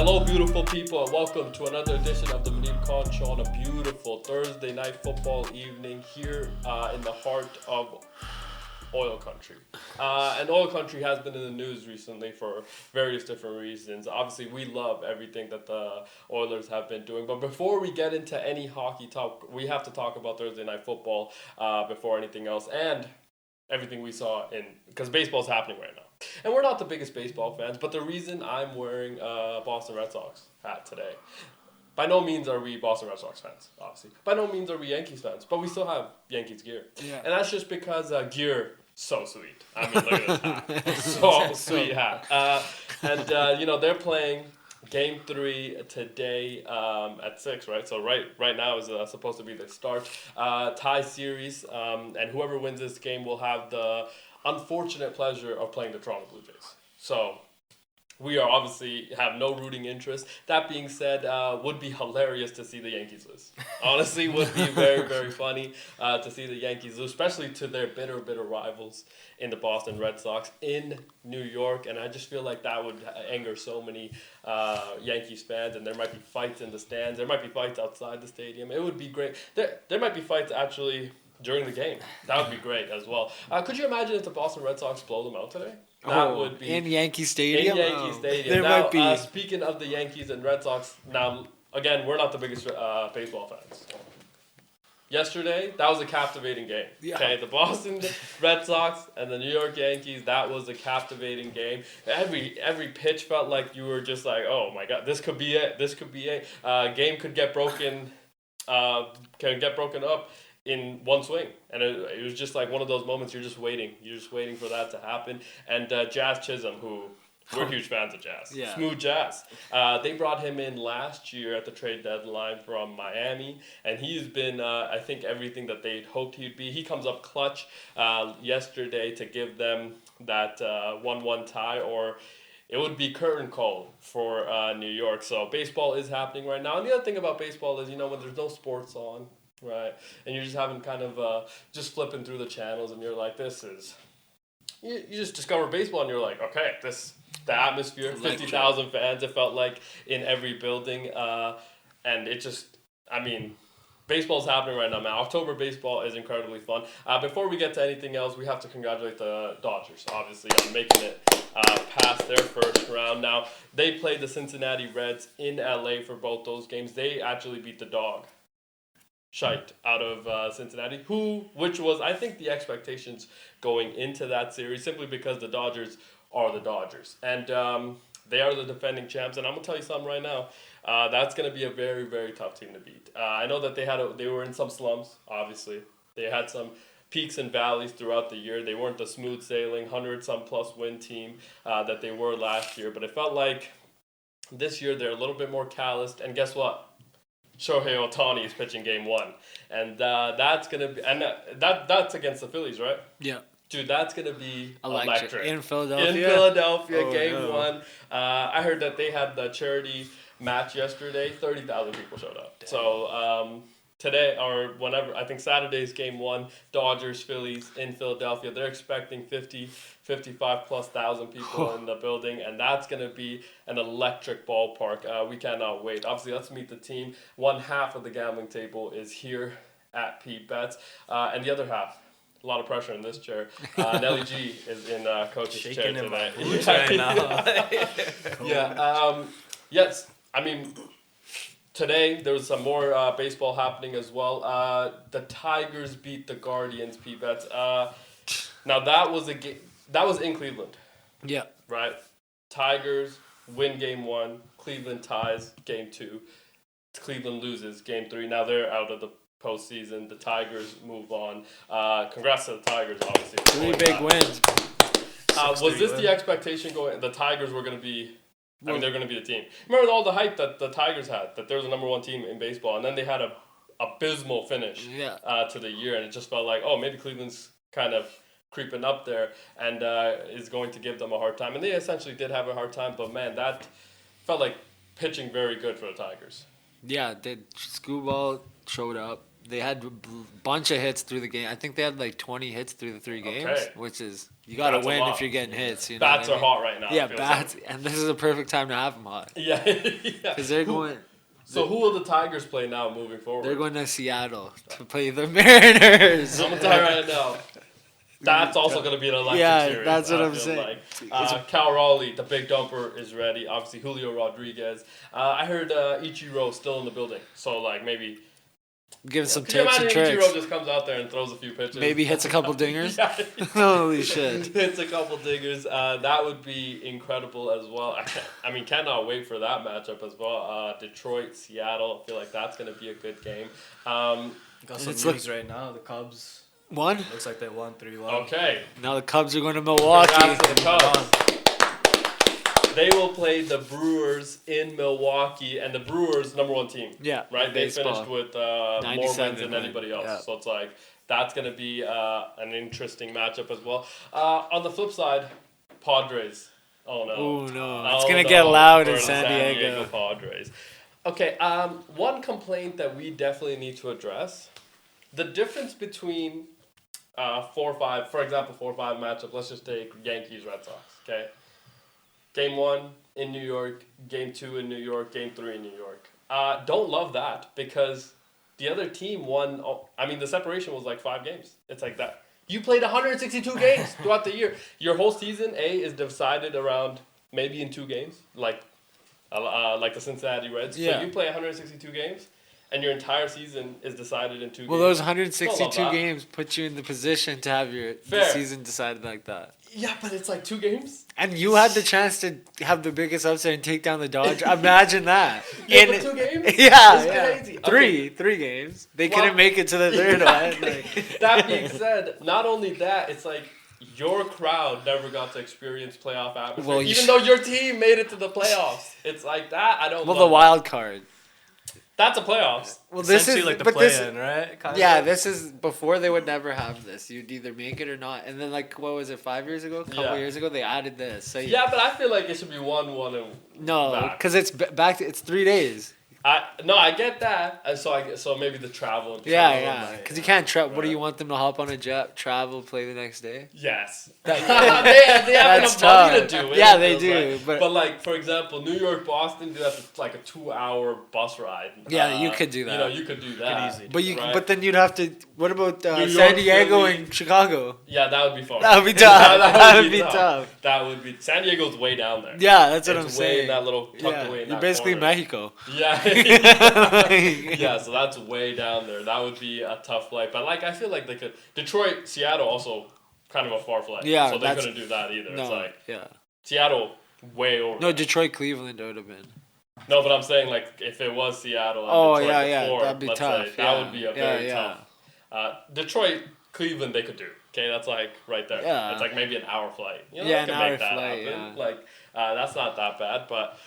Hello, beautiful people, and welcome to another edition of the Muneeb Show on a beautiful Thursday night football evening here in the heart of oil country. And oil country has been in the news recently for various different reasons. Obviously, we love everything that the Oilers have been doing. But before we get into any hockey talk, we have to talk about Thursday night football before anything else. And everything we saw because baseball's happening right now. And we're not the biggest baseball fans, but the reason I'm wearing a Boston Red Sox hat today, by no means are we Boston Red Sox fans, obviously. By no means are we Yankees fans, but we still have Yankees gear. Yeah. And that's just because gear, so sweet. I mean, look at this hat. So sweet hat. They're playing Game 3 today at 6, right? So right now is supposed to be the start. Tie series, and whoever wins this game will have the unfortunate pleasure of playing the Toronto Blue Jays. So we are obviously have no rooting interest. That being said, would be hilarious to see the Yankees lose. Honestly, would be very, very funny to see the Yankees lose, especially to their bitter rivals in the Boston Red Sox in New York. And I just feel like that would anger so many Yankees fans, and there might be fights in the stands. There might be fights outside the stadium. It would be great. There might be fights actually during the game. That would be great as well. Could you imagine if the Boston Red Sox blow them out today? That would be in Yankee Stadium. There might be. Speaking of the Yankees and Red Sox, now again, we're not the biggest baseball fans. Yesterday, that was a captivating game. Yeah. Okay, the Boston Red Sox and the New York Yankees, that was a captivating game. Every pitch felt like you were just like, oh my God, this could be it. This could be it. Game could get broken. Can get broken up in one swing, and it was just like one of those moments you're just waiting for that to happen. And Jazz Chisholm, who we're huge fans of Jazz, yeah. Smooth Jazz, they brought him in last year at the trade deadline from Miami, and he's been I think everything that they'd hoped he'd be. He comes up clutch yesterday to give them that 1-1 tie, or it would be curtain call for New York. So baseball is happening right now. And the other thing about baseball is, when there's no sports on, right, and you're just having kind of just flipping through the channels, and you're like, this is, you just discover baseball, and you're like, okay, the atmosphere, 50,000 fans, it felt like in every building, and it just, baseball's happening right now, man. October baseball is incredibly fun. Before we get to anything else, we have to congratulate the Dodgers, obviously, on making it past their first round. Now, they played the Cincinnati Reds in LA for both those games. They actually beat the dog shite out of Cincinnati, which was, I think, the expectations going into that series, simply because the Dodgers are the Dodgers. And they are the defending champs. And I'm going to tell you something right now. That's going to be a very, very tough team to beat. I know that they were in some slumps, obviously. They had some peaks and valleys throughout the year. They weren't the smooth sailing, 100-some-plus win team that they were last year. But it felt like this year they're a little bit more calloused. And guess what? Shohei Ohtani is pitching Game 1. And that's going to be... And that's against the Phillies, right? Yeah. Dude, that's going to be electric. In Philadelphia? In Philadelphia, Game 1. I heard that they had the charity match yesterday. 30,000 people showed up. Damn. So today, or whenever, I think Saturday's Game 1, Dodgers, Phillies in Philadelphia. They're expecting 55+ thousand people in the building, and that's going to be an electric ballpark. We cannot wait. Obviously, let's meet the team. One half of the gambling table is here at Pete Bets, and the other half, a lot of pressure in this chair. Nelly G is in coach's chair tonight. Right now. Yeah. Yes. Today there was some more baseball happening as well. The Tigers beat the Guardians. Pete Bets. Now that was that was in Cleveland. Yeah. Right. Tigers win Game 1. Cleveland ties Game 2. Cleveland loses Game 3. Now they're out of the postseason. The Tigers move on. Congrats to the Tigers, obviously. 3 big wins. Was this the expectation going? The Tigers were going to be... they're going to be the team. Remember all the hype that the Tigers had, that they were the number 1 team in baseball, and then they had a abysmal finish to the year, and it just felt like, oh, maybe Cleveland's kind of creeping up there and is going to give them a hard time. And they essentially did have a hard time, but man, that felt like pitching very good for the Tigers. Yeah, Scooball showed up. They had a bunch of hits through the game. I think they had like 20 hits through the 3 games, Okay. which is you got to That's a win lot. if you're getting hits. You know Bats what I are mean? hot right now. Yeah, it feels bats, like. and this is a perfect time to have them hot Yeah. Yeah. because they're going. So who will the Tigers play now moving forward? They're going to Seattle to play the Mariners. I'm gonna tell you right now. That's also going to be an electric Yeah, series. that's what I I'm feel saying. Like. Cal Raleigh, the big dumper, is ready. Obviously, Julio Rodriguez. I heard Ichiro still in the building. So, like, maybe... Give some Could you tips and imagine tricks. Ichiro just comes out there and throws a few pitches? Maybe hits a couple dingers. Yeah. Holy shit. Hits a couple dingers. That would be incredible as well. Cannot wait for that matchup as well. Detroit, Seattle. I feel like that's going to be a good game. Got some It's news right now. The Cubs. One? Looks like they won 3-1. Okay. Now the Cubs are going to Milwaukee. Congrats to the Cubs. They will play the Brewers in Milwaukee, and the Brewers, number one team. Yeah. Right? They baseball. finished with more 97, wins than right? anybody else. Yeah. So it's like, that's going to be an interesting matchup as well. On the flip side, Padres. Oh, no. Oh, no. Oh, It's going to no, get loud for in the San Diego. Padres. Okay, one complaint that we definitely need to address, the difference between 4-5, for example, 4-5 matchup, let's just take Yankees, Red Sox, okay? Game 1 in New York, Game 2 in New York, Game 3 in New York. Don't love that because the other team won, the separation was like 5 games. It's like that. You played 162 games throughout the year. Your whole season, is decided around maybe in 2 games, like the Cincinnati Reds. Yeah. So you play 162 games, and your entire season is decided in 2 games. Well, those Don't 162 love that. games put you in the position to have the Fair. season decided like that. Yeah, but it's like 2 games. And you had the chance to have the biggest upset and take down the Dodgers. Imagine that. Yeah, In- but 2 games? Yeah, It's yeah. crazy. Three games. They Well, couldn't make it to the third exactly. one. That being said, not only that, it's like your crowd never got to experience playoff atmosphere. Well, you even sh- though your team made it to the playoffs. It's like that. I don't Well, love the wild card. That's a playoffs. Well, this is Essentially like the but this play-in, right? Kinda. yeah, this is before they would never have this. You'd either make it or not. And then like what was it, 5 years ago? A couple Yeah. years ago, they added this. So Yeah, but I feel like it should be 1-1 and no, back. because it's back. It's 3 days. I get that. And so maybe the travel. And Yeah, travel, yeah. like, Because you can't travel. What do right. you want them to hop on a jet, travel, play the next day? Yes. That- they have That's enough money to tough. do it. Yeah, they It's do, like- but- like, for example, New York, Boston, that's like a 2-hour bus ride. Yeah, you could do that. You could do that. easily But right? but then you'd have to. What about New York, San Diego Philly. and Chicago? Yeah, that would be fun. That would be tough. That would be tough. tough. That would be. San Diego's way down there. Yeah, that's what It's I'm way saying. in that little tucked Yeah, away in you're that basically corner. Mexico. Yeah. Yeah, so that's way down there. That would be a tough flight. But I feel like they could. Detroit, Seattle also kind of a far flight. Yeah, so they that's- couldn't do that either. It's No, like yeah. Seattle, way over. No, Detroit, Cleveland would have been. No, but I'm saying if it was Seattle and Oh, Detroit yeah, before, that'd be let's tough. say, Yeah. that would be a very Yeah. tough. Detroit, Cleveland, they could do. Okay, that's right there. Yeah. It's maybe an hour flight. Yeah, they an can hour make that flight, happen. yeah. That's not that bad, but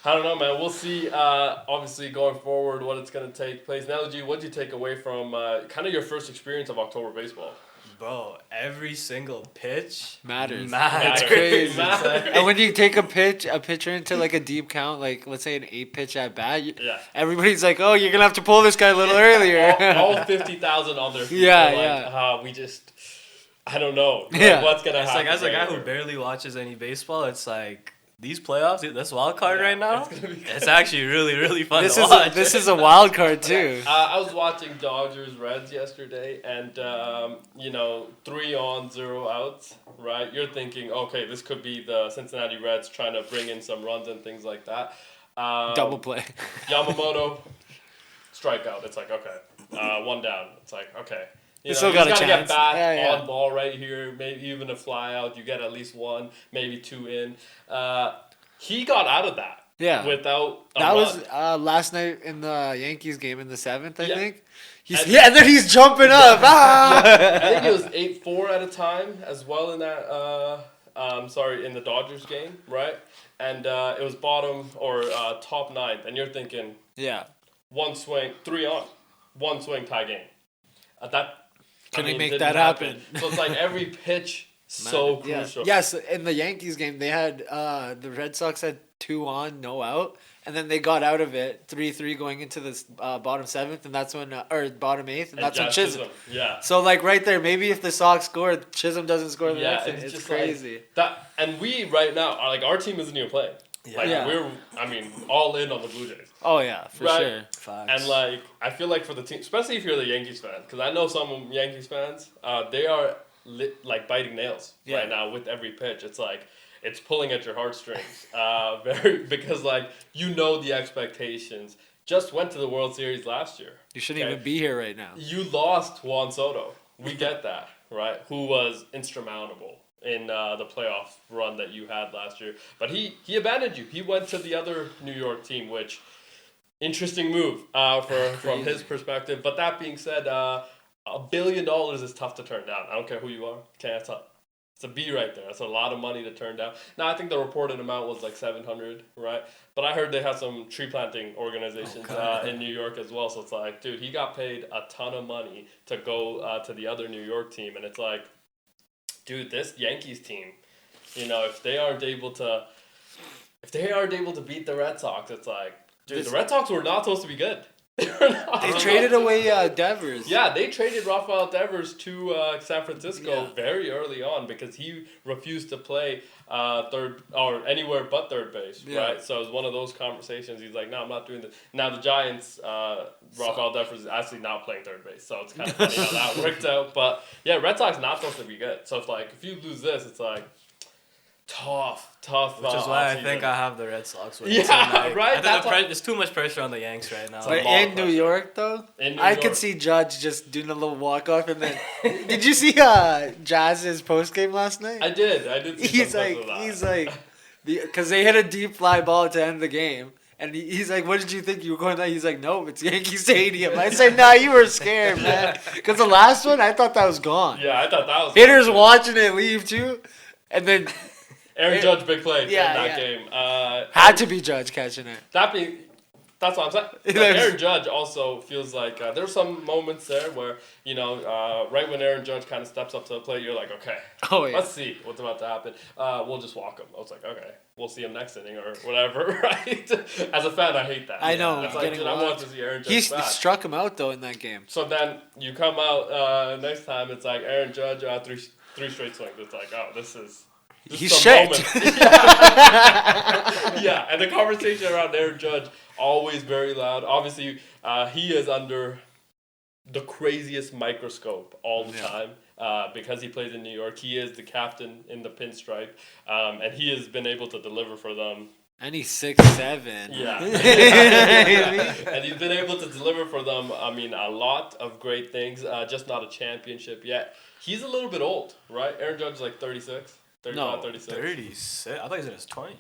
I don't know, man. We'll see. Obviously, going forward, what it's gonna take place. Now, what did you take away from kind of your first experience of October baseball? Bro, every single pitch Matters. matters. It's crazy. Matters. And when you take a pitcher into a deep count, let's say an 8-pitch at bat, Yeah. everybody's like, "Oh, you're gonna have to pull this guy a little earlier." all 50,000 on their feet. Yeah, They're yeah. we just, I don't know. Yeah. What's gonna It's happen? like, as a guy right who here? barely watches any baseball, it's like these playoffs, this wild card Yeah, right now, it's gonna be it's actually really, really fun This to is watch. this is a wild card too. I was watching Dodgers Reds yesterday, and 3 on, 0 outs. Right, you're thinking, okay, this could be the Cincinnati Reds trying to bring in some runs and things like that. Double play. Yamamoto, strikeout. It's like okay, 1 down. It's like okay. You still just got a gotta chance. get back Yeah, yeah. on ball right here. Maybe even a fly out. You get at least 1, maybe 2 in. He got out of that. Yeah. Without a That run. was last night in the Yankees game in the 7th, I Yeah. think. And- And then he's jumping up. Ah! I think it was 8-4 at a time as well in that. In the Dodgers game, right? And it was bottom or top 9th, and you're thinking Yeah. 1 swing, 3 on, 1 swing tie game. Can he make didn't that happen? So it's like every pitch so Yeah. crucial. Yes, in the Yankees game, they had the Red Sox had 2 on, no out, and then they got out of it 3-3 going into this bottom 7th, and that's when or bottom 8th, and that's when Josh Chisholm. Yeah. So like right there, maybe if the Sox scored, Chisholm doesn't score the next one. It's just crazy. like that, and we right now are like our team isn't even playing. Yeah. Like Yeah. we're, I mean, all in on the Blue Jays. Oh yeah, for Right. sure. Facts. And like I feel like for the team, especially if you're the Yankees fan, because I know some Yankees fans, they are like biting nails Yeah. right now with every pitch. It's like it's pulling at your heartstrings, very because like the expectations. Just went to the World Series last year. You shouldn't Okay. even be here right now. You lost Juan Soto. We get that, right? Who was insurmountable in the playoff run that you had last year. But he abandoned you. He went to the other New York team, which interesting move from his perspective. But that being said, $1 billion is tough to turn down. I don't care who you are. Okay, it's a B right there. That's a lot of money to turn down. Now, I think the reported amount was like 700, right? But I heard they have some tree planting organizations in New York as well. So it's like, dude, he got paid a ton of money to go to the other New York team. And it's like, dude, this Yankees team, if they aren't able to beat the Red Sox, it's like, dude, the Red Sox were not supposed to be good. They traded away Devers. Yeah, they traded Rafael Devers to San Francisco Yeah. very early on because he refused to play third or anywhere but third base, right? So it was one of those conversations. He's like, no, I'm not doing this. Now the Giants, Rafael Devers is actually not playing third base, so it's kind of funny how that worked out. But yeah, Red Sox not supposed to be good. So it's like if you lose this, it's like tough. Which is why I think I have the Red Sox. Yeah, right? I think there's too much pressure on the Yanks right now. But in New York, though, I could see Judge just doing a little walk-off. And then, did you see Jazz's post-game last night? I did see He's like, because they hit a deep fly ball to end the game. And he's like, what did you think you were going there? He's like, no, it's Yankee Stadium. I said, nah, you were scared, man. Because the last one, I thought that was gone. Yeah, I thought that was Hitters watching it leave, too. And then Aaron Judge big play in that yeah. game. Had to be Judge catching it. That's what I'm saying. But Aaron Judge also feels like there's some moments there where, right when Aaron Judge kind of steps up to the plate, you're like, okay, let's see what's about to happen. We'll just walk him. I was like, okay, we'll see him next inning or whatever, right? As a fan, I hate that. I know. It's like, dude, I want to see Aaron Judge He back. struck him out, though, in that game. So then you come out next time, it's like Aaron Judge, three straight swings. It's like, oh, this is shit. Yeah, and the conversation around Aaron Judge always very loud. Obviously, he is under the craziest microscope all the time because he plays in New York. He is the captain in the pinstripe, and he has been able to deliver for them. And he's 6'7". Yeah. And he's been able to deliver for them, I mean, a lot of great things, just not a championship yet. He's a little bit old, right? Aaron Judge is like 36, 35, 36. 36? I thought he was in his 20s.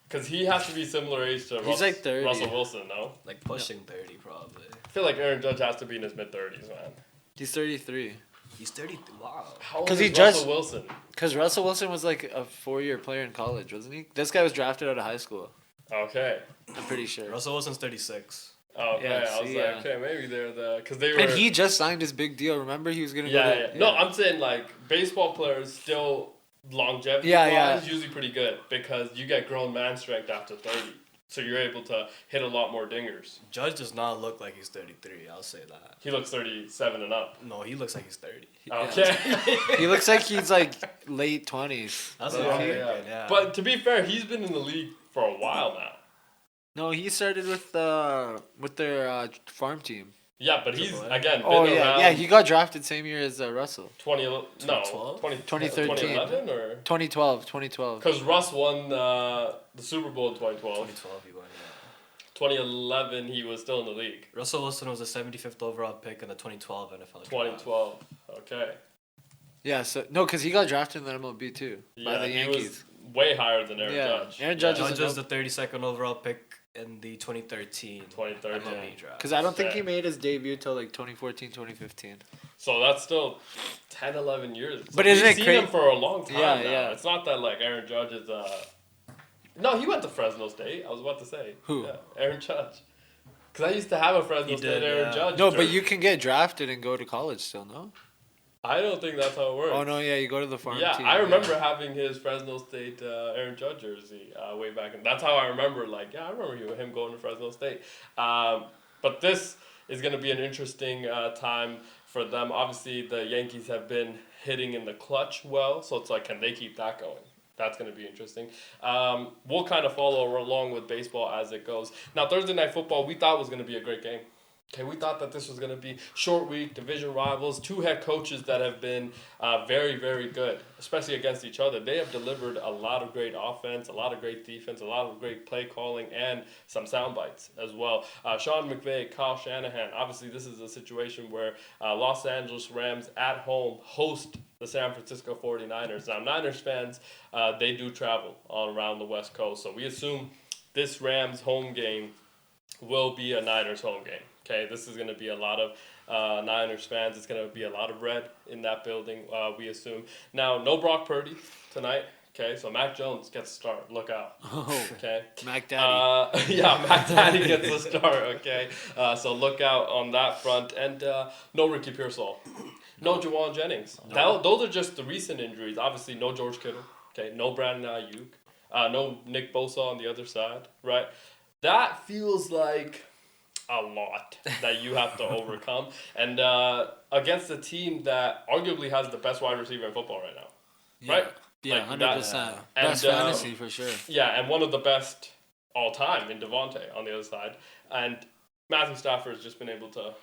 Because he has to be similar age to He's like 30. Russell Wilson, no? Like pushing 30 probably. I feel like Aaron Judge has to be in his mid-30s, man. He's 33. He's 33. Wow. How old 'Cause is he Russell just- Wilson? Because Russell Wilson was like a 4-year player in college, wasn't he? This guy was drafted out of high school. Okay. I'm pretty sure. Russell Wilson's 36. Okay, Yeah, I was see, like, yeah. okay, maybe they're because they were... And he just signed his big deal. Remember, he was gonna go. Yeah. No, I'm saying, like, baseball players still, longevity is usually pretty good because you get grown man strength after 30. So you're able to hit a lot more dingers. Judge does not look like he's 33, I'll say that. He looks 37 and up. No, he looks like he's 30. Okay. He looks like he's like late 20s. That's Yeah, what I'm yeah. thinking, yeah. But to be fair, he's been in the league for a while now. No, he started with their farm team. Yeah, but he's, again, been Oh yeah, around yeah. He got drafted same year as Russell. 2013. 2011 or 2012. because Russ won the Super Bowl in 2012. 2012 he won, yeah. 2011 he was still in the league. Russell Wilson was the 75th overall pick in the 2012 NFL draft. 2012. Okay. Yeah, so no, because he got drafted in the MLB too by the he Yankees. was way higher than Aaron Yeah, Judge. Aaron Judge Judge was the 32nd overall pick in the 2013 2013. MLB draft. Because I don't think Okay. he made his debut till like 2014, 2015. So that's still 10, 11 years. So But isn't we've it seen cra- him for a long time Yeah, now. yeah. It's not that like Aaron Judge is No, he went to Fresno State. I was about to say. Who? Yeah, Aaron Judge. Because I used to have a Fresno He State did, Aaron yeah. Judge. No, but jersey. you can get drafted and go to college still, no? I don't think that's how it works. Oh no, yeah, you go to the farm Yeah, team. I remember having his Fresno State Aaron Judge jersey way back, and that's how I remember. Like, yeah, I remember him going to Fresno State. But this is going to be an interesting time for them. Obviously, the Yankees have been hitting in the clutch well, so it's like, can they keep that going? That's going to be interesting. We'll kind of follow along with baseball as it goes. Now, Thursday Night Football, we thought was going to be a great game. Okay, we thought that this was going to be short week, division rivals, two head coaches that have been very, very good, especially against each other. They have delivered a lot of great offense, a lot of great defense, a lot of great play calling, and some sound bites as well. Sean McVay, Kyle Shanahan. Obviously, this is a situation where Los Angeles Rams at home host the San Francisco 49ers. Now, Niners fans, they do travel all around the West Coast, so we assume this Rams home game will be a Niners home game. Okay, this is going to be a lot of Niners fans. It's going to be a lot of red in that building, we assume. Now, no Brock Purdy tonight. Okay, so Mac Jones gets a start. Look out. Oh, okay. Mac Daddy. Yeah, Mac Daddy gets a start. Okay, so look out on that front. And no Ricky Pearsall. No Jawan Jennings. No. Those are just the recent injuries. Obviously, no George Kittle. Okay, no Brandon Ayuk. No Nick Bosa on the other side. Right. That feels like a lot that you have to overcome, and against a team that arguably has the best wide receiver in football right now, right? Yeah, Like 100%. and, Best fantasy for sure. Yeah, and one of the best all time in Devontae on the other side, and Matthew Stafford has just been able to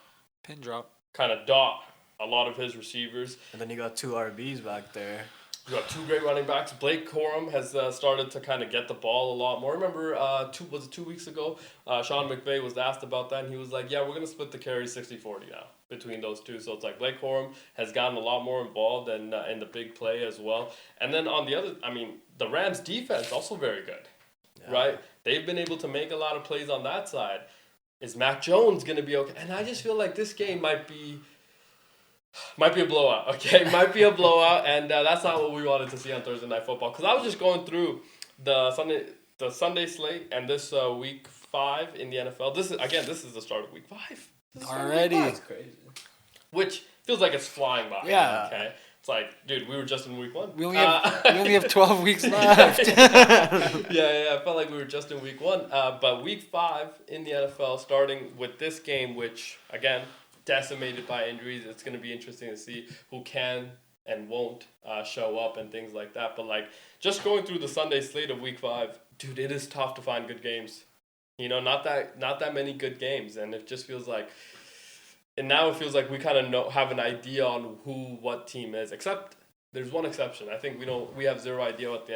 Pin drop. kind of dot a lot of his receivers. And then you got two RBs back there. You got two great running backs. Blake Corum has started to kind of get the ball a lot more. Remember, 2 weeks ago, Sean McVay was asked about that, and he was like, yeah, we're going to split the carry 60-40 now between those two. So it's like Blake Corum has gotten a lot more involved in the big play as well. And then on the other, the Rams' defense also very good, right? They've been able to make a lot of plays on that side. Is Mac Jones going to be okay? And I just feel like this game might be a blowout, okay? Might be a blowout, and that's not what we wanted to see on Thursday Night Football. Because I was just going through the Sunday slate and this week 5 in the NFL. This is the start of week 5. Already. That's crazy. Which feels like it's flying by. Yeah. Okay. It's like, dude, we were just in week 1. We only have 12 weeks left. Yeah. I felt like we were just in week 1. But week 5 in the NFL, starting with this game, which again, decimated by injuries. It's going to be interesting to see who can and won't show up and things like that. But like just going through the Sunday slate of week 5, dude, it is tough to find good games. You know, not that many good games, and it just feels like, and now it feels like we kind of have an idea on what team is. Except there's one exception. I think we have zero idea what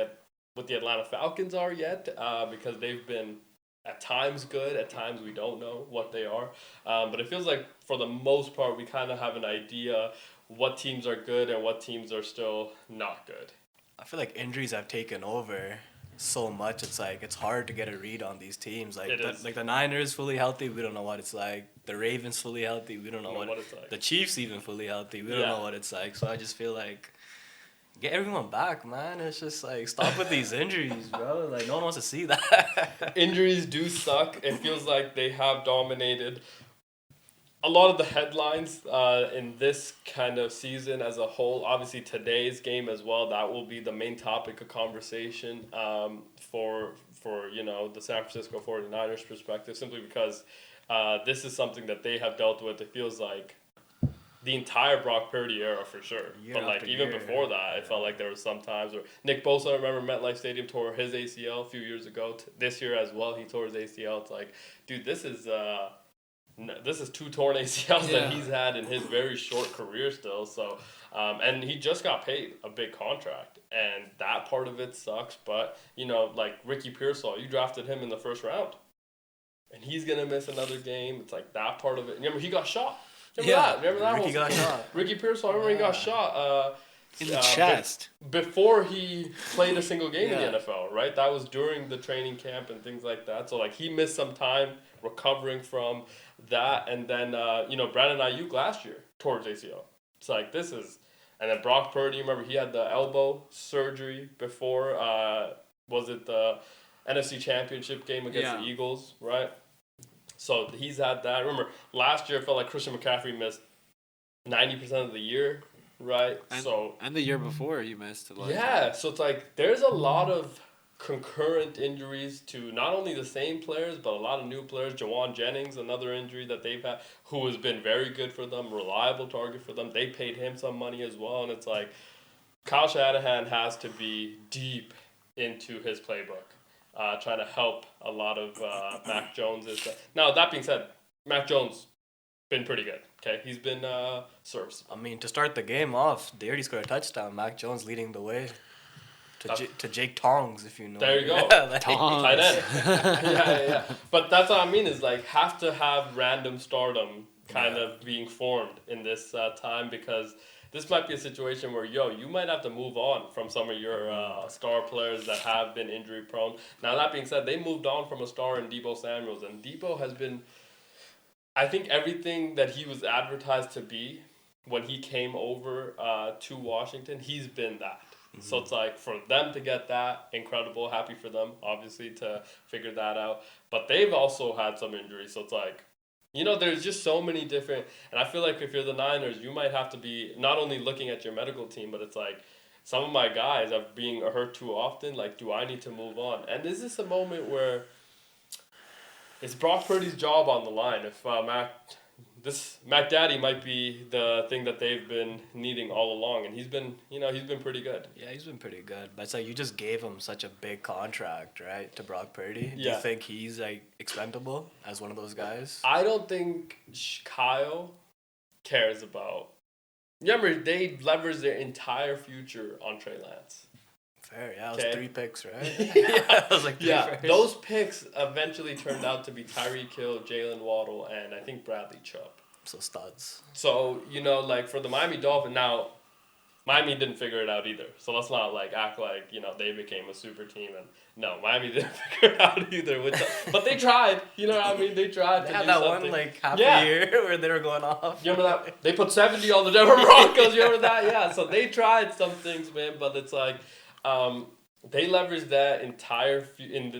the Atlanta Falcons are yet, because they've been at times good, at times we don't know what they are. But it feels like for the most part we kind of have an idea what teams are good and what teams are still not good. I feel like injuries have taken over so much. It's like it's hard to get a read on these teams. Like the Niners fully healthy, we don't know what it's like. The Ravens fully healthy, we don't know what it's like. The Chiefs even fully healthy, we don't know what it's like. So I just feel like get everyone back, man. It's just like stop with these injuries, bro. Like no one wants to see that. Injuries do suck. It feels like they have dominated a lot of the headlines in this kind of season as a whole. Obviously today's game as well, that will be the main topic of conversation for the San Francisco 49ers perspective, simply because this is something that they have dealt with. It feels like the entire Brock Purdy era for sure. But like even before that, it felt like there was some times where Nick Bosa, I remember MetLife Stadium, tore his ACL a few years ago. This year as well, he tore his ACL. It's like, dude, this is 2 torn ACLs that he's had in his very short career still. So, and he just got paid a big contract, and that part of it sucks. But like Ricky Pearsall, you drafted him in the first round, and he's gonna miss another game. It's like that part of it. Remember, he got shot. Remember that? Ricky got shot. Ricky Pearsall, he got shot in the chest before he played a single game in the NFL. Right, that was during the training camp and things like that. So like he missed some time recovering from that, and then Brandon Ayuk last year tore his ACL. It's like this is, and then Brock Purdy. Remember he had the elbow surgery before. Was it the NFC Championship game against the Eagles? Right. So he's had that. Remember, last year it felt like Christian McCaffrey missed 90% of the year right? And the year before he missed. Yeah, so it's like there's a lot of concurrent injuries to not only the same players but a lot of new players. Jawan Jennings, another injury that they've had, who has been very good for them, reliable target for them. They paid him some money as well, and it's like Kyle Shanahan has to be deep into his playbook, trying to help a lot of Mac Jones. Now that being said, Mac Jones been pretty good. Okay, he's been serviceable. I mean, to start the game off, they already scored a touchdown. Mac Jones leading the way to Jake Tongs, if you know. There you go. Tongs. Tight end. yeah. But that's what I mean is like have to have random stardom kind of being formed in this time, because this might be a situation where you might have to move on from some of your star players that have been injury prone. Now that being said, they moved on from a star in Deebo Samuels, and Deebo has been, I think, everything that he was advertised to be when he came over to Washington. He's been that. Mm-hmm. So it's like for them to get that, incredible. Happy for them, obviously, to figure that out. But they've also had some injuries. So it's like, there's just so many different. And I feel like if you're the Niners, you might have to be not only looking at your medical team, but it's like some of my guys are being hurt too often. Like, do I need to move on? And is this a moment where it's Brock Purdy's job on the line? If Mac Daddy might be the thing that they've been needing all along, and he's been pretty good. Yeah, he's been pretty good. But it's like you just gave him such a big contract, right, to Brock Purdy. Do you think he's like expendable as one of those guys? I don't think Kyle cares about. Remember, they leveraged their entire future on Trey Lance. Fair, yeah, it was 3 picks, right? It was like 3 first. Those picks eventually turned out to be Tyreek Hill, Jalen Waddle, and I think Bradley Chubb. So studs. So, like for the Miami Dolphins, now, Miami didn't figure it out either. So let's not like act like, they became a super team. And no, Miami didn't figure it out either. But they tried. You know what I mean? They tried to do that something. one half a year where they were going off. You remember that? They put 70 on the Denver Broncos. You remember that? Yeah. So they tried some things, man. But it's like, they leveraged that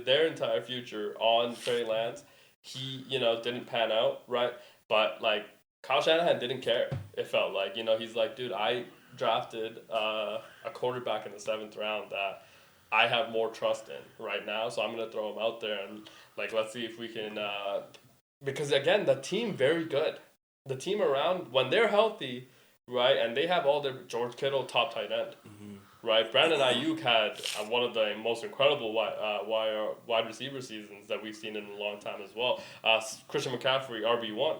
their entire future on Trey Lance. He, didn't pan out, right? But like Kyle Shanahan didn't care. It felt like, he's like, dude, I drafted a quarterback in the 7th round that I have more trust in right now, so I'm gonna throw him out there and like let's see if we can. Because again, the team very good. The team around when they're healthy, right, and they have all their George Kittle top tight end. Mm-hmm. Right, Brandon Ayuk had one of the most incredible wide receiver seasons that we've seen in a long time as well. Christian McCaffrey, RB1,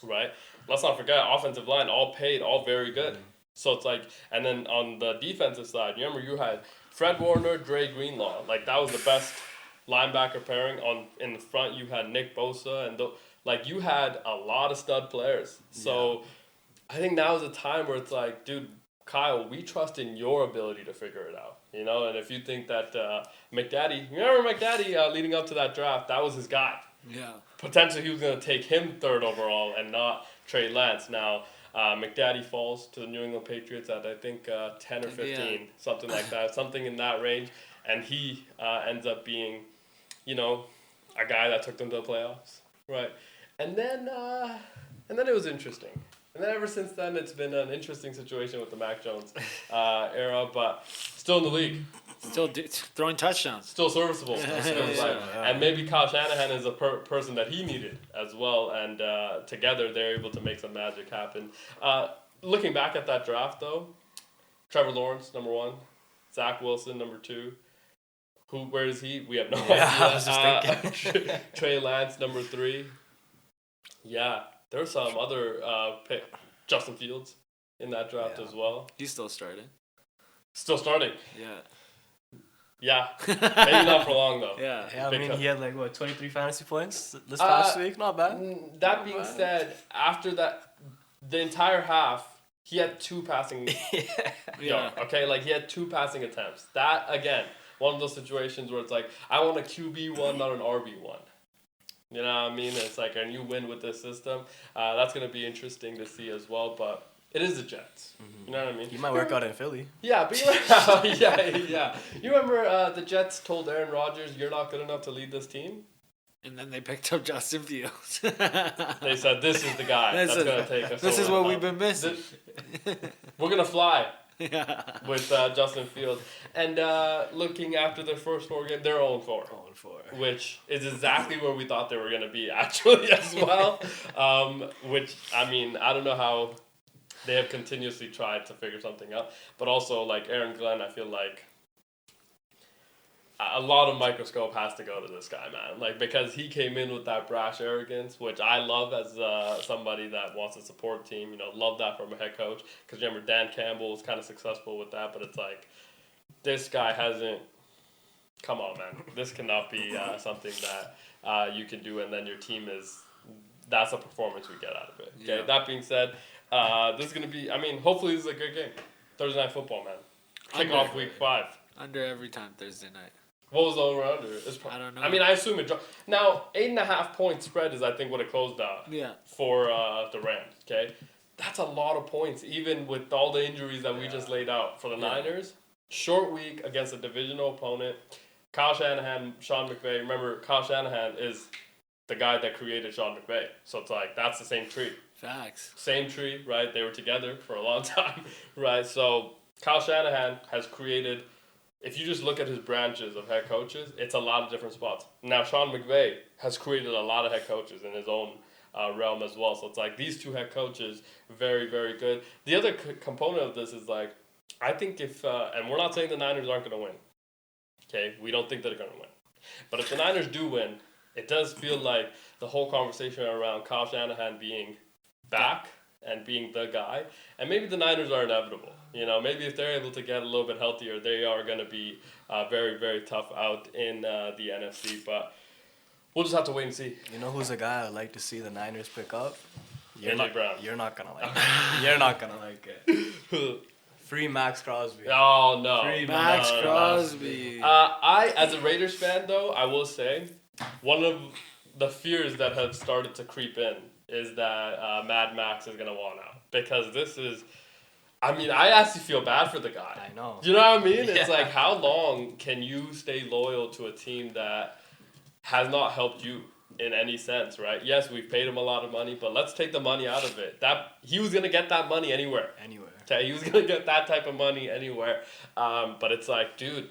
right? Let's not forget, offensive line, all paid, all very good. Mm-hmm. So it's like, and then on the defensive side, remember you had Fred Warner, Dre Greenlaw. Like, that was the best linebacker pairing. In the front, you had Nick Bosa, and you had a lot of stud players. So I think now is a time where it's like, dude, Kyle, we trust in your ability to figure it out, and if you think that McDaddy, remember McDaddy leading up to that draft, that was his guy. Yeah. Potentially he was going to take him 3rd overall and not Trey Lance. Now, McDaddy falls to the New England Patriots at, I think, 10 or 15, something like that, something in that range, and he ends up being, a guy that took them to the playoffs, right? And then it was interesting. And then ever since then, it's been an interesting situation with the Mac Jones era, but still in the league. Still throwing touchdowns. Still serviceable. And maybe Kyle Shanahan is a person that he needed as well, and together they're able to make some magic happen. Looking back at that draft, though, Trevor Lawrence, number 1. Zach Wilson, number 2. Where is he? We have no idea. I was just thinking. Trey Lance, number 3. Yeah. There's some other Justin Fields in that draft as well. He's still starting. Still starting. Yeah. Yeah. Maybe not for long though. Yeah, I mean he had 23 fantasy points this past week. Not bad. That being said, after that, the entire half he had 2 passing. Yeah. Okay, he had 2 passing attempts. That again, one of those situations where it's like I want a QB1, not an RB1. You know what I mean? It's like, and you win with this system. That's going to be interesting to see as well, but it is the Jets. Mm-hmm. You know what I mean? You might work out in Philly. Yeah, but yeah. You remember the Jets told Aaron Rodgers, you're not good enough to lead this team? And then they picked up Justin Fields. They said, this is the guy that's going to take us This is what we've been missing. We're going to fly Yeah. with Justin Fields. And looking after their first 4 games, they're 0-4. 0-4. Which is exactly where we thought they were going to be, actually, as well. Which, I mean, I don't know how they have continuously tried to figure something out. But also, like Aaron Glenn, I feel like a lot of microscope has to go to this guy, man. Like, because he came in with that brash arrogance, which I love as somebody that wants to support team. You know, love that from a head coach. Because remember, Dan Campbell was kind of successful with that. But it's like, this guy hasn't. Come on, man. This cannot be something that you can do, and then your team is. That's a performance we get out of it. Okay. Yeah. That being said, this is gonna be. I mean, hopefully this is a good game. Thursday Night Football, man. Kick off week 5. Under every time Thursday night. What was the over/under? I don't know. I mean, I assume it. Now, 8.5 point spread is, I think, what it closed out. Yeah. For the Rams. Okay, that's a lot of points, even with all the injuries that we just laid out for the Niners. Short week against a divisional opponent. Kyle Shanahan, Sean McVay. Remember, Kyle Shanahan is the guy that created Sean McVay. So it's like, that's the same tree. Facts. Same tree, right? They were together for a long time, right? So Kyle Shanahan has created, if you just look at his branches of head coaches, it's a lot of different spots. Now, Sean McVay has created a lot of head coaches in his own realm as well. So it's like these 2 head coaches, very, very good. The other component of this is like, I think if, and we're not saying the Niners aren't going to win. Okay, we don't think they're going to win. But if the Niners do win, it does feel like the whole conversation around Kyle Shanahan being back and being the guy, and maybe the Niners are inevitable. You know, maybe if they're able to get a little bit healthier, they are going to be very, very tough out in the NFC. But we'll just have to wait and see. You know who's a guy I'd like to see the Niners pick up? AJ Brown. You're not going to like it. You're not going to like it. Free Max Crosby. Oh, no. Free Max Crosby. I, as a Raiders fan, though, I will say, one of the fears that have started to creep in is that Mad Max is going to want out. Because this is, I mean, I actually feel bad for the guy. I know. You know what I mean? Yeah. It's like, how long can you stay loyal to a team that has not helped you in any sense, right? Yes, we've paid him a lot of money, but let's take the money out of it. That he was going to get that money anywhere. Okay, he was going to get that type of money anywhere. But it's like, dude,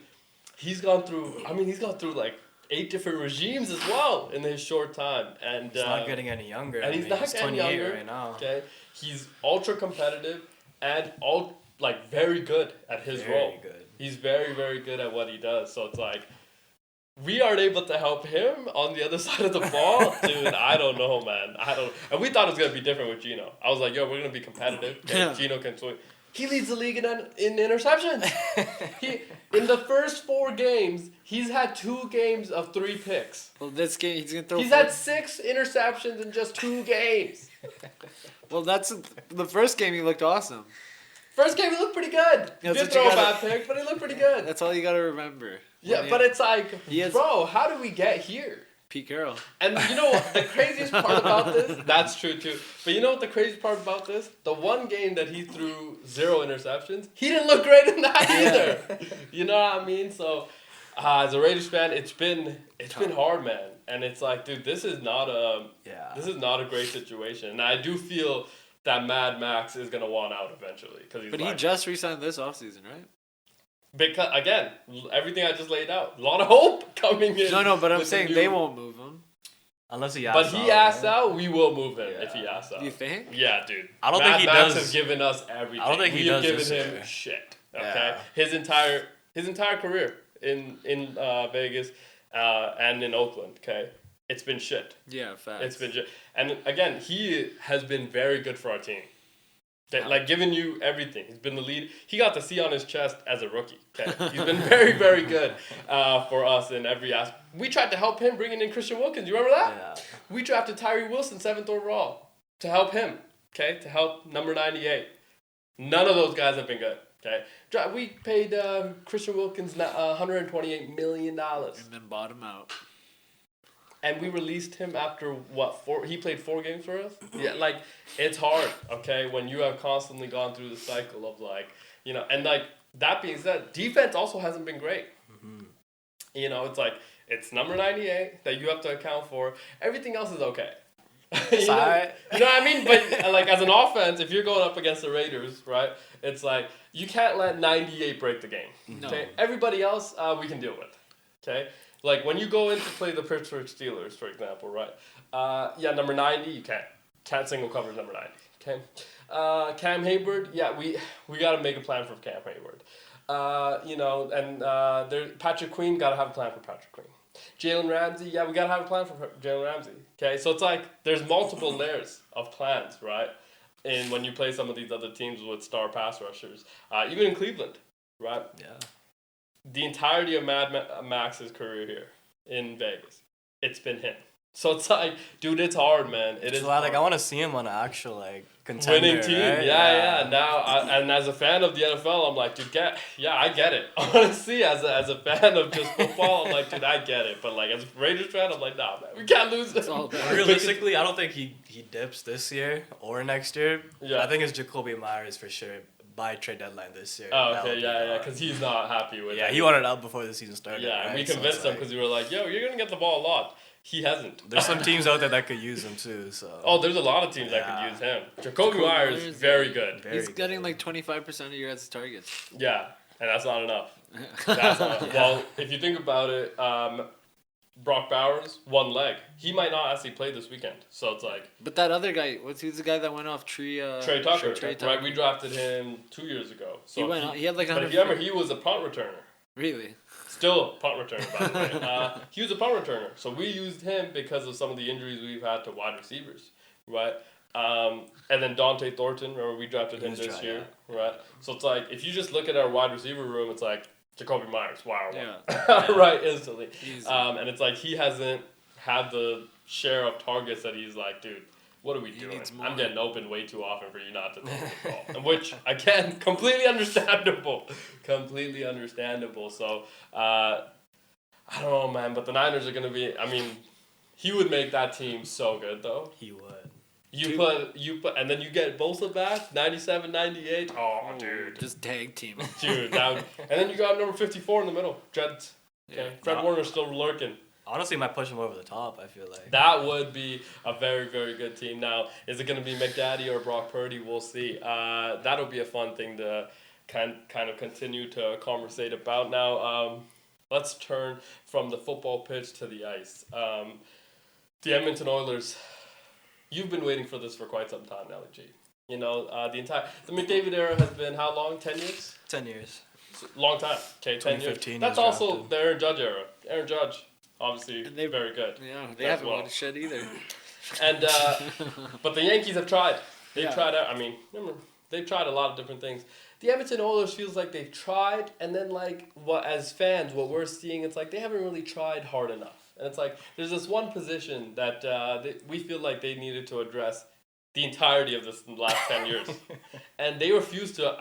he's gone through like 8 different regimes as well in his short time. And he's not getting any younger. And he's not getting younger right now. Okay, he's ultra competitive and very good at his role. Good. He's very, very good at what he does. So it's like, we aren't able to help him on the other side of the ball. Dude, I don't know, man. And we thought it was going to be different with Geno. I was like, yo, we're going to be competitive. Okay, Geno can swing. He leads the league in interceptions. In the first 4 games, he's had 2 games of 3 picks. Well, this game, he's going to throw... He's had 6 interceptions in just 2 games. Well, that's... The first game, he looked awesome. First game, he looked pretty good. He did throw a bad pick, but he looked pretty good. That's all you got to remember. Yeah, but it's like, bro, how did we get here? Pete Carroll. And you know what the craziest part about this? That's true too. But you know what the craziest part about this? The one game that he threw 0 interceptions, he didn't look great in that either. You know what I mean? So, as a Raiders fan, it's been hard, man. And it's like, dude, this is not a great situation. And I do feel that Mad Max is gonna want out eventually because he just re-signed this offseason, right? Because, again, everything I just laid out. A lot of hope coming in. No, but I'm saying they won't move him. Unless he asks out. But he asks out, we will move him if he asks out. You think? Yeah, dude. I don't think he does. Max has given us everything. I don't think he does. We have given him shit. Okay? Yeah. His entire career in Vegas and in Oakland, okay? It's been shit. Yeah, facts. It's been shit. And, again, he has been very good for our team. Like, giving you everything. He's been the lead. He got the C on his chest as a rookie. Okay? He's been very, very good for us in every aspect. We tried to help him bringing in Christian Wilkins. You remember that? Yeah. We drafted Tyree Wilson 7th overall to help him. Okay? To help number 98. None of those guys have been good. Okay? We paid Christian Wilkins $128 million. And then bought him out. And we released him after, he played 4 games for us? Yeah, like, it's hard, okay, when you have constantly gone through the cycle of, like, and, like, that being said, defense also hasn't been great. Mm-hmm. It's like, It's number 98 that you have to account for. Everything else is okay. You know what I mean? But like as an offense, if you're going up against the Raiders, right? It's like you can't let 98 break the game. No. Okay. Everybody else, we can deal with. Okay. Like when you go in to play the Pittsburgh Steelers, for example, right? Number 90, you can't single coverage number 90. Okay. Cam Hayward, we got to make a plan for Cam Hayward. Patrick Queen, got to have a plan for Patrick Queen. Jalen Ramsey, we got to have a plan for Jalen Ramsey. Okay, so it's like there's multiple layers of plans, right? And when you play some of these other teams with star pass rushers, even in Cleveland, right? Yeah. The entirety of Max's career here in Vegas, it's been him. So it's like, dude, it's hard, man. It is hard. Like I want to see him on an actual contender, winning team. Right? Yeah. Now, and as a fan of the NFL, I'm like, dude, I get it. Honestly, as a fan of just football, I'm like, dude, I get it. But like as a Raiders fan, I'm like, nah, man, we can't lose it. Realistically, I don't think he dips this year or next year. Yeah. I think it's Jacoby Myers for sure by trade deadline this year. Oh, okay, because he's not happy with it. Yeah, he wanted out before the season started. Yeah, right? and we convinced him because we were like, yo, you're going to get the ball a lot. He hasn't. There's some teams out there that could use him too. So. Oh, there's a lot of teams that could use him. Jacoby Myers, very good. He's getting like 25% of your guys' targets. Yeah, and that's not enough. Well, if you think about it, Brock Bowers, one leg. He might not actually play this weekend. So it's like... But that other guy, who's the guy that went off? Trey Tucker. Right, we drafted him 2 years ago. So he had like 100... But if you remember, he was a punt returner. Really? Still a punt returner, by the way. He was a punt returner. So we used him because of some of the injuries we've had to wide receivers, right? And then Dante Thornton, remember we drafted him this year, right? So it's like, if you just look at our wide receiver room, it's like Jacoby Myers, wow. Yeah. Right, instantly. And it's like he hasn't had the share of targets that he's like, dude, what are we doing? I'm getting open way too often for you not to throw the ball. And which, again, completely understandable. Completely understandable. So, I don't know, man. But the Niners are going to be... I mean, he would make that team so good, though. He would. You put, and then you get Bosa back, 97, 98. Oh, dude. Just tag team. Dude, and then you got number 54 in the middle. Jets. Okay. Fred Warner's still lurking. Honestly, might push him over the top, I feel like. That would be a very, very good team. Now, is it going to be McDaddy or Brock Purdy? We'll see. That'll be a fun thing to kind of continue to conversate about. Now, let's turn from the football pitch to the ice. The Edmonton Oilers, you've been waiting for this for quite some time now, G. You know, the McDavid era has been how long? 10 years? 10 years. Long time. Okay, 10 years. That's also the Aaron Judge era. Aaron Judge. Obviously, very good. Yeah, they haven't won shit either. And but the Yankees have tried. They've tried out. I mean, remember, they've tried a lot of different things. The Edmonton Oilers feels like they've tried, and then like as fans, what we're seeing, it's like they haven't really tried hard enough. And it's like there's this one position that we feel like they needed to address the entirety of this last 10 years, and they refused to.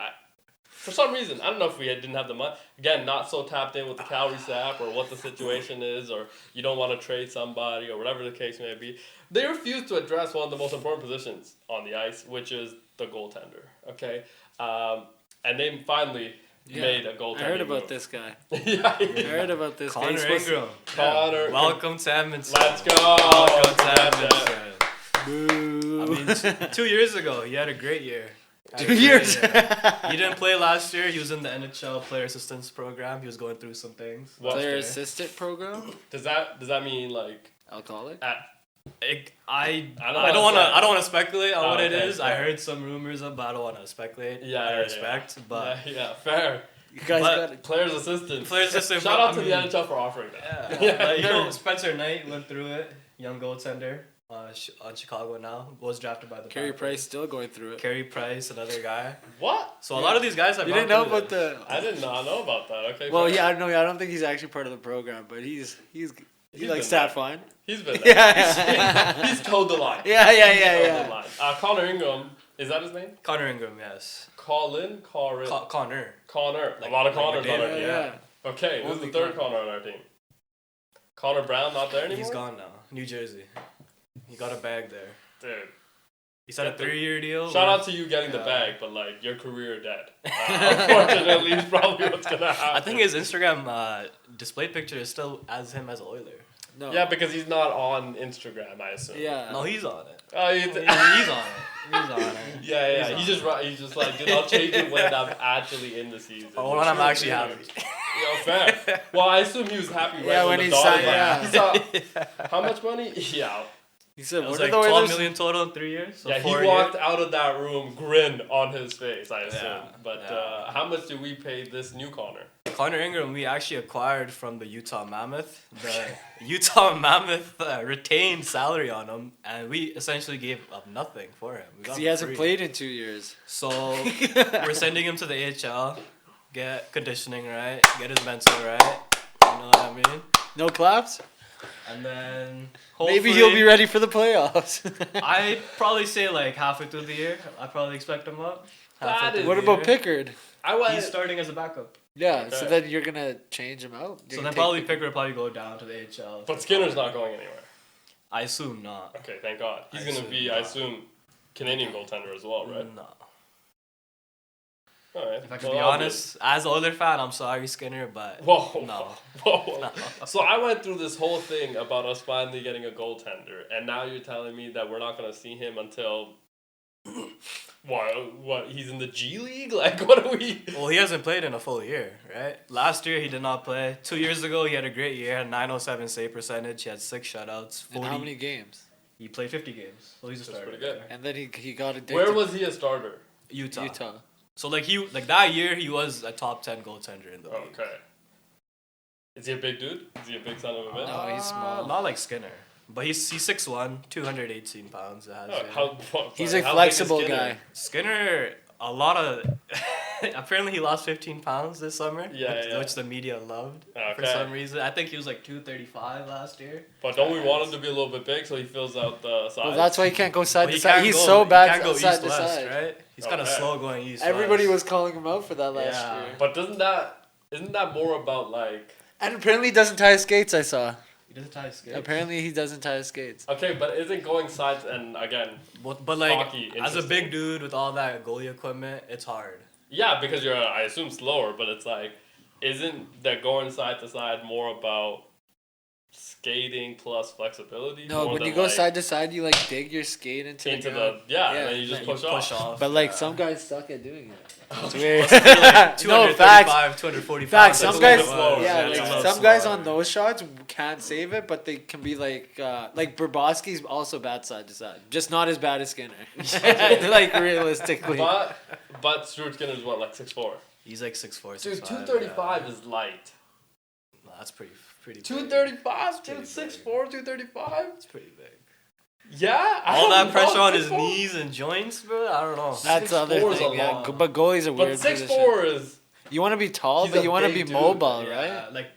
For some reason, I don't know if we didn't have the money. Again, not so tapped in with the calorie sap or what the situation is, or you don't want to trade somebody or whatever the case may be. They refuse to address one of the most important positions on the ice, which is the goaltender. Okay, and they finally made a goaltender. I heard about this guy. Yeah, I heard about this Connor guy. Ingram. Connor. Welcome to Edmonton. Let's go. Welcome to Edmonton. Boo. I mean, 2 years ago, he had a great year. 2 years. He didn't play last year. He was in the NHL Player Assistance Program. He was going through some things. Player Assistant Program? Does that mean like alcoholic? I don't want to speculate on what it is. Fair. I heard some rumors, but I don't want to speculate. Yeah, I respect, but fair. You guys got it. Players Assistant. Shout out to the NHL for offering that. Yeah. Spencer Knight went through it. Young goaltender. On Chicago now, was drafted by the Carey Price still going through it. Carey Price, another guy. What? So a lot of these guys have. You didn't know about the. I did not know about that. Okay. Well, I don't think he's actually part of the program, but he's like stat fine. He's been there. Yeah. He's told the line. Yeah. Connor Ingram, is that his name? Connor Ingram, yes. Connor. A lot of Connors on our team. Yeah. Okay, this is the third Connor on our team. Connor Brown not there anymore. He's gone now. New Jersey. He got a bag there. Dude. He signed a 3-year deal. Shout out to you getting the bag, but like your career dead. Unfortunately, is probably what's gonna happen. I think his Instagram display picture is still as him as an Oiler. No. Yeah, because he's not on Instagram, I assume. Yeah. No, he's on it. Oh, He's on it. He's on it. Yeah. He's just like, dude, I'll change it when I'm actually in the season. Oh, when I'm actually happy. Yo, fair. Well, I assume he was happy right Yeah, when when the he dotted signed, line. yeah. He saw how much money? Yeah. He said, It was "What like are the 12 Oilers?" million total in 3 years. So Yeah, he 4 walked years. out of that room, grin on his face, I assume. Yeah, But yeah. how much do we pay this new Connor? Connor Ingram, we actually acquired from the Utah Mammoth. The Utah Mammoth retained salary on him, and we essentially gave up nothing for him. We got Because him he for hasn't free. played in 2 years. So we're sending him to the AHL, get conditioning right, get his mental right. You know what I mean? No claps? And then Maybe he'll be ready for the playoffs. I'd probably say like halfway through the year. I probably expect him up. That is- What about Pickard? I went. He's starting as a backup. Yeah, so Okay. then you're going to change him out? So then probably Pickard will probably go down to the AHL. But Skinner's not going anywhere. I assume not. Okay, thank God. He's I gonna assume be, not. I assume, Canadian goaltender as well, right? No. All right. If I can Well, be I'll honest, as an Oiler fan, I'm sorry, Skinner, but Whoa. no. Whoa. No. So I went through this whole thing about us finally getting a goaltender, and now you're telling me that we're not gonna see him until what? He's in the G League? Like, what are we? Well, he hasn't played in a full year, right? Last year he did not play. 2 years ago he had a great year, had 907 save percentage. He had 6 shutouts. 40. And how many games? He played 50 games, so he's a That's starter. pretty good. And then he got addicted. Where was he a starter? Utah. So like that year he was a top 10 goaltender in the league. Okay. Is he a big dude? Is he a big son of a bitch? No, he's small. Not like Skinner, but he's 6'1", 218 pounds. He's a how big is flexible Skinner? guy. Skinner, a lot of apparently he lost 15 pounds this summer. Yeah. Which the media loved for Okay. some reason. I think he was like 235 last year. But don't we want him to be a little bit big so he fills out the size? Well, that's why he can't go side But to he side. can't He's go- so he bad can't go side to east-west, side. right? He's kind of Okay. slow going east. Everybody was calling him out for that last Yeah. year. But isn't that more about like? And apparently he doesn't tie his skates, I saw. He doesn't tie his skates. Apparently he doesn't tie his skates. Okay, but isn't going sides and again? But like Hockey, as a interesting. big dude with all that goalie equipment, it's hard. Yeah, because you're I assume slower, but it's like, isn't that going side to side more about skating plus flexibility? No, more when than, you go like, side to side, you like dig your skate into the ground. yeah, Yeah, and then you just Then you push off. But like yeah. some guys suck at doing it. It's Plus weird. if you're like No 235, facts. 240 Facts. pounds, Some that's a guys, little slow. yeah, It's a like little some guys slower. on those shots can't save it, but they can be like Bobrovsky's also bad side to side, just not as bad as Skinner. Like realistically, But Stuart Skinner's what, like 6'4"? He's like 6'4", Dude, 6'5", 235 yeah. is light. No, that's pretty big. 235, dude, Pretty 6'4", big. 235. It's pretty big. Yeah, I All don't that pressure know, on his 6'4"? knees and joints, bro. I don't know. that's the other 6'4" is thing. a Yeah, lot. but goalie's a But weird 6'4" is You want to be tall, He's but a you want to be big dude. mobile, Yeah, right? like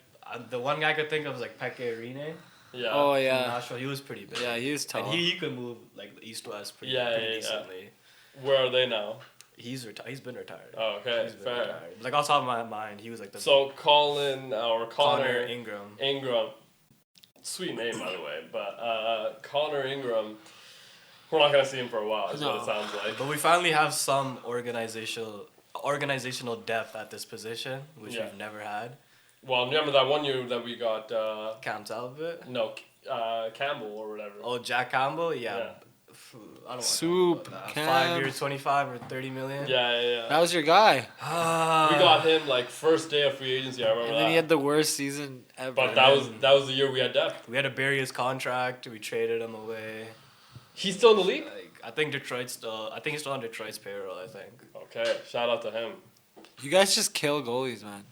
the one guy I could think of was like Pekka Rinne. yeah. Oh From yeah, Nashville. He was pretty big. yeah, he is tall. And he could move like east west pretty, Yeah, pretty yeah, yeah. decently. Where are they now? He's retired. He's been retired. Oh, okay, He's been fair. retired. Like off the top of my mind, he was like the So Colin or Connor Connor Ingram. Ingram, sweet name by the way, but Connor Ingram, we're not gonna see him for a while. Is what No. it sounds like. But we finally have some organizational depth at this position, which Yeah. we've never had. Well, remember that one year that we got Cam Talbot. Campbell or whatever. Oh, Jack Campbell. Yeah. Yeah. I don't Soup, want to talk about that. Cam. 5 years, 25 or 30 million. Yeah. That was your guy, Ah. We got him like first day of free agency. I remember and that. then he had the worst season ever. But that was the year we had depth. We had to bury his contract. We traded him away. He's still in the league. Like I think he's still on Detroit's payroll. I think. Okay, shout out to him. You guys just kill goalies, man.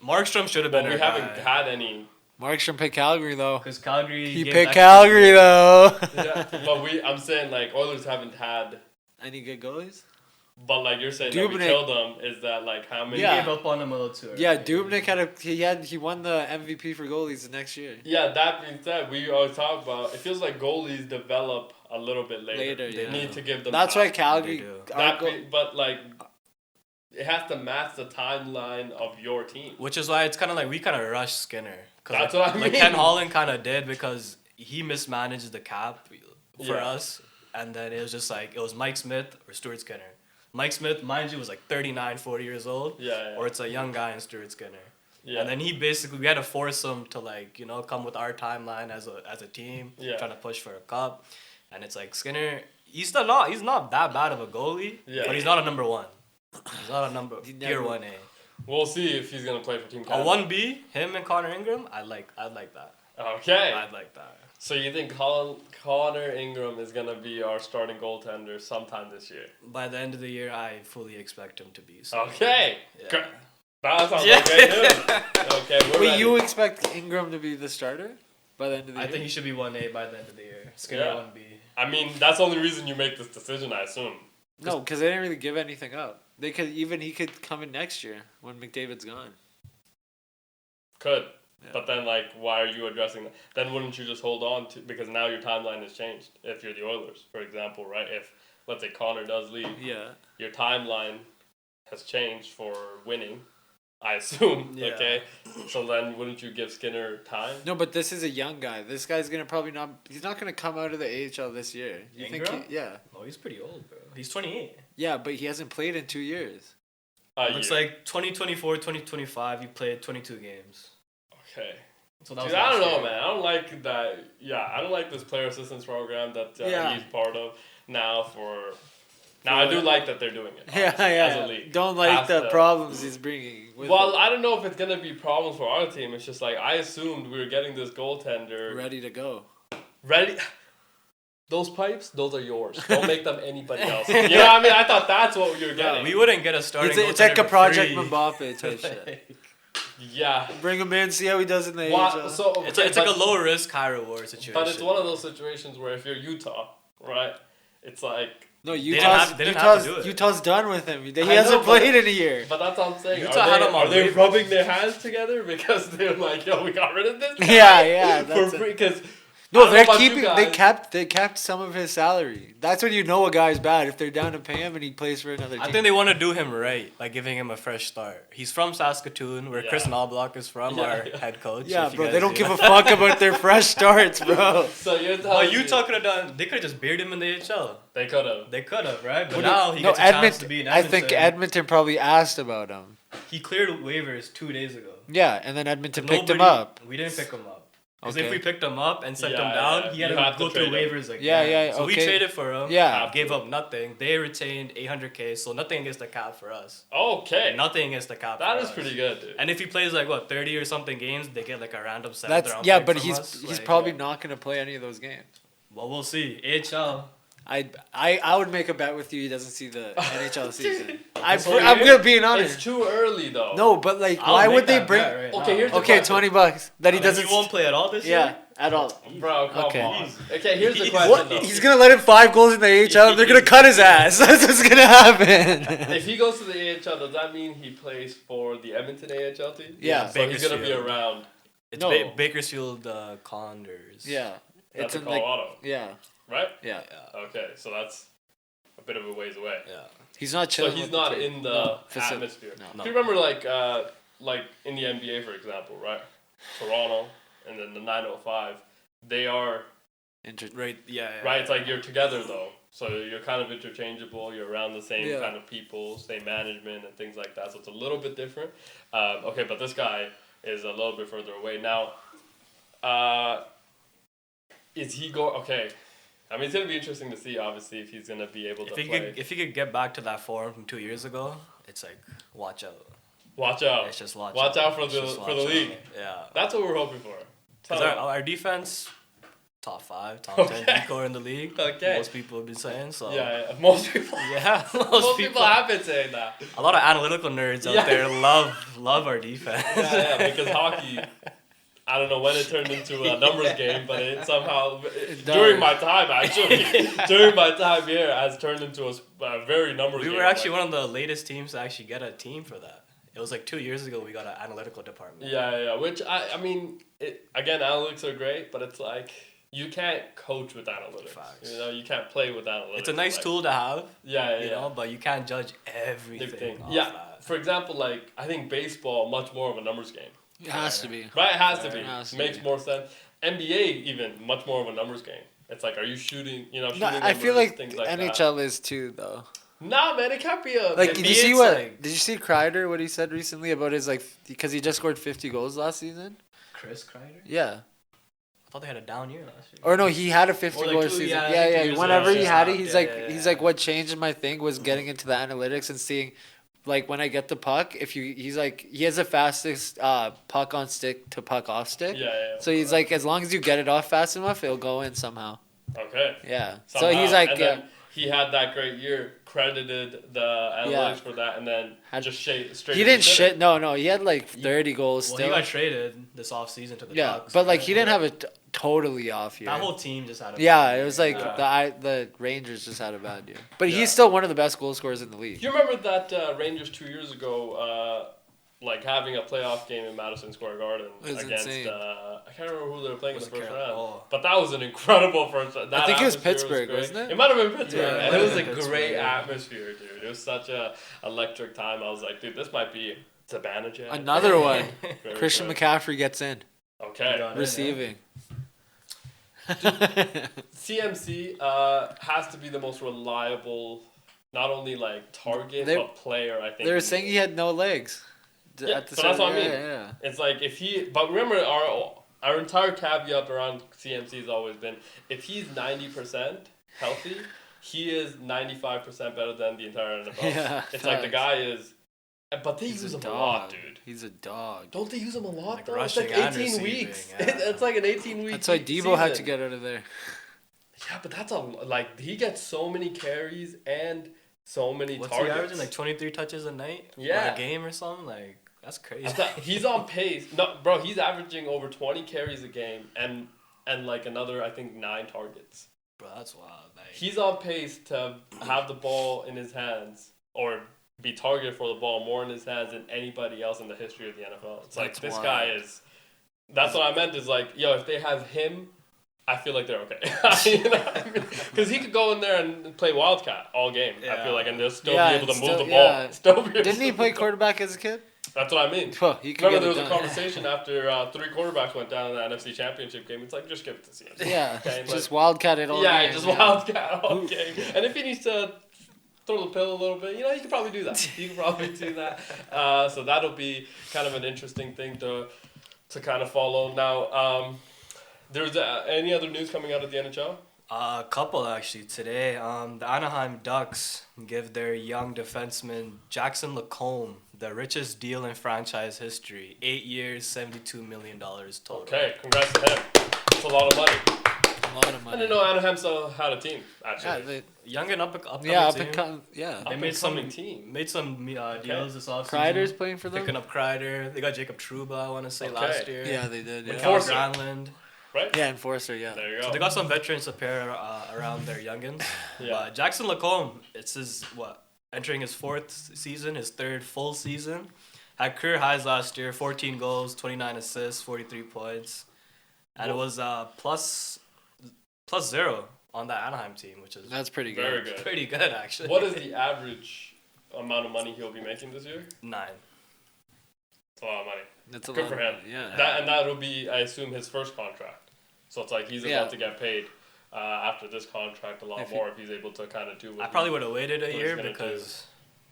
Markstrom should have But been. we haven't had any. Markstrom picked Calgary though. Because Calgary. He gave picked extra- Calgary though. Yeah, but I'm saying like Oilers haven't had. Any good goalies? But like you're saying that we Dubnyk. killed them. Is that like how many? We Yeah. gave up on him a little too. early. Yeah, Dubnyk he won the MVP for goalies the next year. Yeah, that being said, we always talk about it feels like goalies develop a little bit later. Later, They yeah. need to give them That's time. why Calgary. They do. our go- But like, it has to match the timeline of your team. Which is why it's kind of like we kind of rushed Skinner. That's like, what I Like mean. Ken Holland kind of did because he mismanaged the cap for Yeah. us, and then it was just like it was Mike Smith or Stuart Skinner. Mike Smith, mind you, was like 39, 40 years old. Yeah. Or it's a young guy in Stuart Skinner. Yeah. And then we had to force him to like, come with our timeline as a team, trying to push for a cup. And it's like Skinner, he's not that bad of a goalie, but he's not a number one. He's not a tier 1A. We'll see if he's gonna play for Team A Canada. 1B, him and Connor Ingram, I'd like that. Okay. I'd like that. So you think Connor Ingram is gonna be our starting goaltender sometime this year? By the end of the year, I fully expect him to be. So. Okay. Yeah. That sounds like great news. Okay, we're ready. You expect Ingram to be the starter by the end of the year? I think he should be 1A by the end of the year. Skinner 1B. I mean, that's the only reason you make this decision, I assume. No, because they didn't really give anything up. He could come in next year when McDavid's gone. Could. Yeah. But then, like, why are you addressing that? Then wouldn't you just hold on to... Because now your timeline has changed. If you're the Oilers, for example, right? If, let's say, Connor does leave. Yeah. Your timeline has changed for winning, I assume. Yeah. Okay? So then wouldn't you give Skinner time? No, but this is a young guy. This guy's going to probably not... He's not going to come out of the AHL this year. You Ingram? think yeah. Oh, he's pretty old, bro. He's 28. Yeah, but he hasn't played in 2 years. Looks like 2024, 2025, you played 22 games. Okay. So that Dude, I don't know, man. I don't like that. Yeah, I don't like this player assistance program that he's part of now Now, I do like that they're doing it. Yeah. As a league. Don't like the problems he's bringing. Well, I don't know if it's going to be problems for our team. It's just like, I assumed we were getting this goaltender. Ready to go. Ready? Those pipes, those are yours. Don't make them anybody else. You know what I mean? I thought that's what you were getting. We wouldn't get a starting It's like a Project Mbappe type shit. Yeah. Bring him in, see how he does in the AHL. So, it's like a low risk, high reward situation. But it's one of those situations where if you're Utah, right? It's like... No, Utah's done with him. He hasn't played in a year. But that's what I'm saying. Are they rubbing their hands together because they're like, yo, we got rid of this guy? Yeah. For free, because... No, they're keeping. They kept some of his salary. That's when you know a guy's bad if they're down to pay him and he plays for another team. I think they want to do him right by giving him a fresh start. He's from Saskatoon, where Chris Knobloch is from, our head coach. Yeah, bro, they don't give a fuck about their fresh starts, bro. So you're telling me Utah could have done. They could have just buried him in the AHL. They could have. They could have, right? But now he gets a chance to be in I Edmonton. think Edmonton probably asked about him. He cleared waivers 2 days ago. Yeah, and then Edmonton picked him up. We didn't pick him up. Because Okay. if we picked him up and sent him down, he had to go through waivers again. Yeah, So we traded for him. Yeah. Gave up nothing. They retained $800K, so nothing against the cap for us. Okay. And nothing against the cap. That for is us. pretty good, dude. And if he plays like 30 or something games, they get like a random 7th round yeah, pick but from he's us. probably not gonna play any of those games. Well, we'll see. AHL. I would make a bet with you he doesn't see the NHL season. I'm year? gonna be honest. It's too early, though. No, but like, why would they bring? Okay, here's the Okay, question. $20 that he doesn't. He won't play at all this year? Yeah, at all. Bro, come Okay. on. Okay, here's the question, though. He's gonna let him 5 goals in the AHL and they're gonna cut his ass. That's what's gonna happen. If he goes to the AHL, does that mean he plays for the Edmonton AHL team? Yeah. So he's gonna be around. It's Bakersfield Condors. Yeah. That's it's in Colorado, yeah. Right? Yeah. Okay, so that's a bit of a ways away. Yeah. He's not So chilling. he's with not the team. in the No. atmosphere. No. Do you remember like in the NBA, for example, right? Toronto and then the 905, they are Right. Yeah. right. It's like you're together though, so you're kind of interchangeable. You're around the same kind of people, same management and things like that. So it's a little bit different. Okay, but this guy is a little bit further away now. Is he okay? I mean, it's gonna be interesting to see, obviously, if he's gonna be able to play. If he could get back to that form from 2 years ago, it's like watch out. Watch out! It's just watch out for the league. Yeah, that's what we're hoping for. Because our defense, top 5, top 10 decor in the league. Okay. Most people have been saying so. Yeah. Most people. Yeah, most people have been saying that. A lot of analytical nerds out there love our defense. Yeah, because hockey. I don't know when it turned into a numbers game, but it somehow, during my time here, has turned into a very numbers game. We were actually one of the latest teams to actually get a team for that. It was like 2 years ago we got an analytical department. Yeah. Which, I mean, again, analytics are great, but it's like, you can't coach with analytics. Facts. You know, you can't play with analytics. It's a nice tool to have. Yeah. You know, but you can't judge everything. Yeah. That. For example, like, I think baseball, much more of a numbers game. It has to be. Right, it has to be. Makes more sense. NBA, even, much more of a numbers game. It's like, are you shooting, No, I feel like things like NHL is too, though. Nah, man, it can't be a. Like, did you see Did you see Kreider? What he said recently about his because he just scored 50 goals last season. Chris Kreider. Yeah. I thought they had a down year last year. Or no, he had a 50 goal season. Yeah. Whenever he had it, he's like, what changed my thing was getting into the analytics and seeing, like, when I get the puck, he has the fastest puck on stick to puck off stick. Yeah. So he's like, as long as you get it off fast enough, it'll go in somehow. Okay. Yeah. Somehow. So he's like, and then he had that great year, credited the analytics for that, and then just straight. He didn't shit. No. He had like 30 goals well, still. he got traded this offseason to the Ducks. But like he didn't have a totally off year. That whole team just had a bad year. It was like the Rangers just had a bad year. But he's still one of the best goal scorers in the league. You remember that Rangers 2 years ago, like having a playoff game in Madison Square Garden against I can't remember who they were playing in the first round, but that was an incredible first. I think it was Pittsburgh, wasn't it? It might have been Pittsburgh, Yeah, and it was a great atmosphere, dude. It was such a electric time. I was like, dude, this might be Zibanejad. Another one. Christian McCaffrey gets in. Okay, receiving. CMC has to be the most reliable, not only like target but player. I think they were saying he had no legs. Yeah, so that's what I mean. Yeah. It's like if he, but remember our entire caveat around CMC has always been if he's 90% healthy, he is 95% better than the entire NFL. Yeah, it's like the guy is, but they use him a lot, dude. He's a dog. Don't they use him a lot like though? It's like 18 weeks. Yeah. It's like an 18-week. That's why Debo had to get out of there. Yeah, but that's he gets so many carries and so many targets. What's he averaging? Like 23 touches a night? Yeah. Or a game or something? Like, that's crazy. He's on pace. No, bro, he's averaging over 20 carries a game and like another, I think, 9 targets. Bro, that's wild. Like, he's on pace to have the ball in his hands or be targeted for the ball more in his hands than anybody else in the history of the NFL. It's like, this guy is... That's what I meant is like, yo, if they have him, I feel like they're okay. You know what I mean? Because he could go in there and play Wildcat all game, I feel like, and they'll still be able to move the ball. Still be Didn't he play quarterback as a kid? That's what I mean. Well, he could remember, there was a conversation after 3 quarterbacks went down in the NFC Championship game. It's like, just give it to CMC. Yeah, okay? just Wildcat it all game. Yeah, just Wildcat all game. And if he needs to throw the pill a little bit, you can probably do that. So that'll be kind of an interesting thing to kind of follow. Now, there's any other news coming out of the NHL? A couple actually today. The Anaheim Ducks give their young defenseman Jackson Lacombe the richest deal in franchise history. 8 years, $72 million total. Okay, congrats to him. That's a lot of money. I didn't know Anaheim still had a team. Actually, young and up and They made some deals this offseason. Kreider's playing for them. Picking up Kreider. They got Jacob Trouba, I want to say, last year. Yeah, they did. Enforcer. Granlund. Right? Yeah, Enforcer, yeah. There you go. So they got some veterans to pair around their youngins. But Jackson Lacombe, it's entering his 4th season, his 3rd full season. Had career highs last year, 14 goals, 29 assists, 43 points. And it was plus 0 on that Anaheim team, which is that's pretty good. Very good. Pretty good, actually. What is the average amount of money he'll be making this year? 9. That's a lot of money. That's good for him. Yeah. That'll be, I assume, his first contract. So it's like he's about to get paid after this contract a lot more if he's able to kind of do what I probably would have waited a year because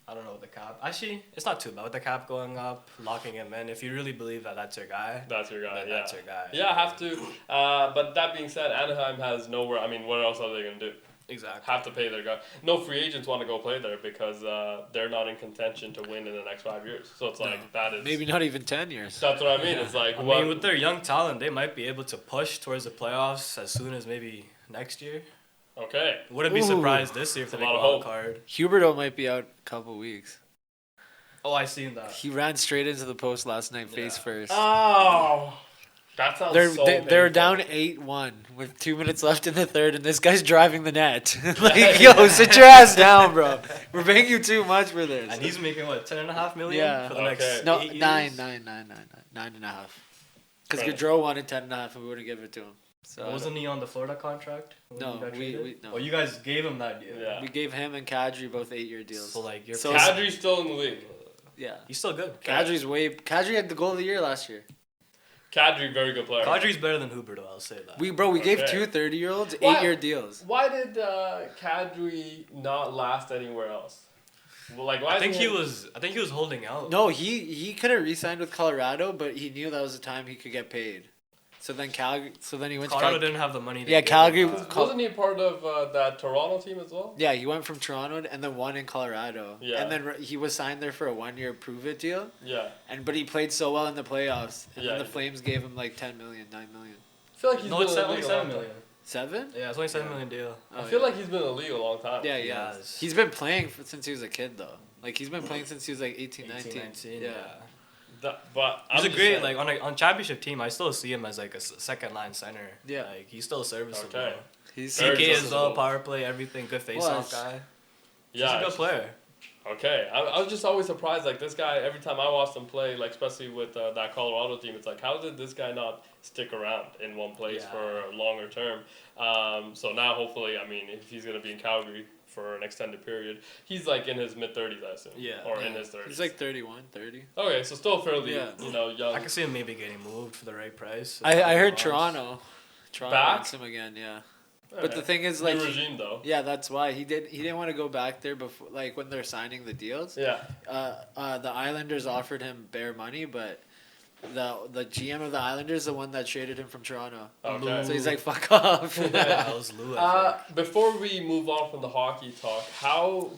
I don't know with the cap. Actually, it's not too bad with the cap going up, locking him in. If you really believe that that's your guy. That's your guy, yeah. That's your guy. Yeah, have to. But that being said, Anaheim has nowhere. I mean, what else are they going to do? Exactly. Have to pay their guy. No free agents want to go play there because they're not in contention to win in the next 5 years. So it's like that is maybe not even 10 years. That's what I mean. It's like I mean, with their young talent, they might be able to push towards the playoffs as soon as maybe next year. Okay. Wouldn't be surprised this year if they make a wild card. Huberdeau might be out a couple weeks. Oh, I seen that. He ran straight into the post last night, face first. Oh. That sounds they're down 8-1 with 2 minutes left in the 3rd, and this guy's driving the net. Like, yo, sit your ass down, bro. We're paying you too much for this. And he's making what, $10.5 million for the next 8 years? 9.5. Because Gaudreau wanted 10.5, and we wouldn't give it to him. So wasn't he on the Florida contract? No, we Oh, you guys gave him that deal. Yeah. We gave him and Kadri both 8-year deals. So like, Kadri's still in the league. Yeah, he's still good. Kadri had the goal of the year last year. Kadri, very good player. Kadri's better than Huberto, I'll say that. We gave two 30-year-olds 8-year deals. Why did Kadri not last anywhere else? Well, like, why I think he was holding out. No, he could have re-signed with Colorado, but he knew that was the time he could get paid. So then he went to Colorado didn't have the money. Calgary. Wasn't he part of that Toronto team as well? Yeah, he went from Toronto and then won in Colorado. Yeah. And then he was signed there for a 1-year prove-it deal. Yeah. But he played so well in the playoffs. And then the he Flames gave him like 10 million, 9 million. I feel like he's been it's in the only league 7 million. 7? Yeah, it's only $7 million deal. I feel like he's been in the league a long time. Yeah, yeah. He's been playing since he was a kid, though. Like, he's been playing since he was like 18, 19. Yeah. But he's a great saying, like on championship team. I still see him as like a second line center. Yeah, like he's still serviceable. Okay. He's CK as well, power play, everything, good face-off guy. Yeah, he's a good player. Okay, I was just always surprised. Like this guy, every time I watched him play, like especially with that Colorado team, it's like how did this guy not stick around in one place for a longer term? So now hopefully, I mean, if he's gonna be in Calgary for an extended period, he's like in his mid-30s, I assume. Yeah. Or in his 30s. He's like 31, 30. Okay, so still fairly, young. I can see him maybe getting moved for the right price. I heard Toronto back? wants him again, yeah. But the thing is, like, new regime though. Yeah, that's why he didn't want to go back there before, like when they're signing the deals. Yeah. The Islanders offered him bare money, but the GM of the Islanders is the one that traded him from Toronto. Okay. So he's like, fuck off. That was Lou. Before we move on from the hockey talk, who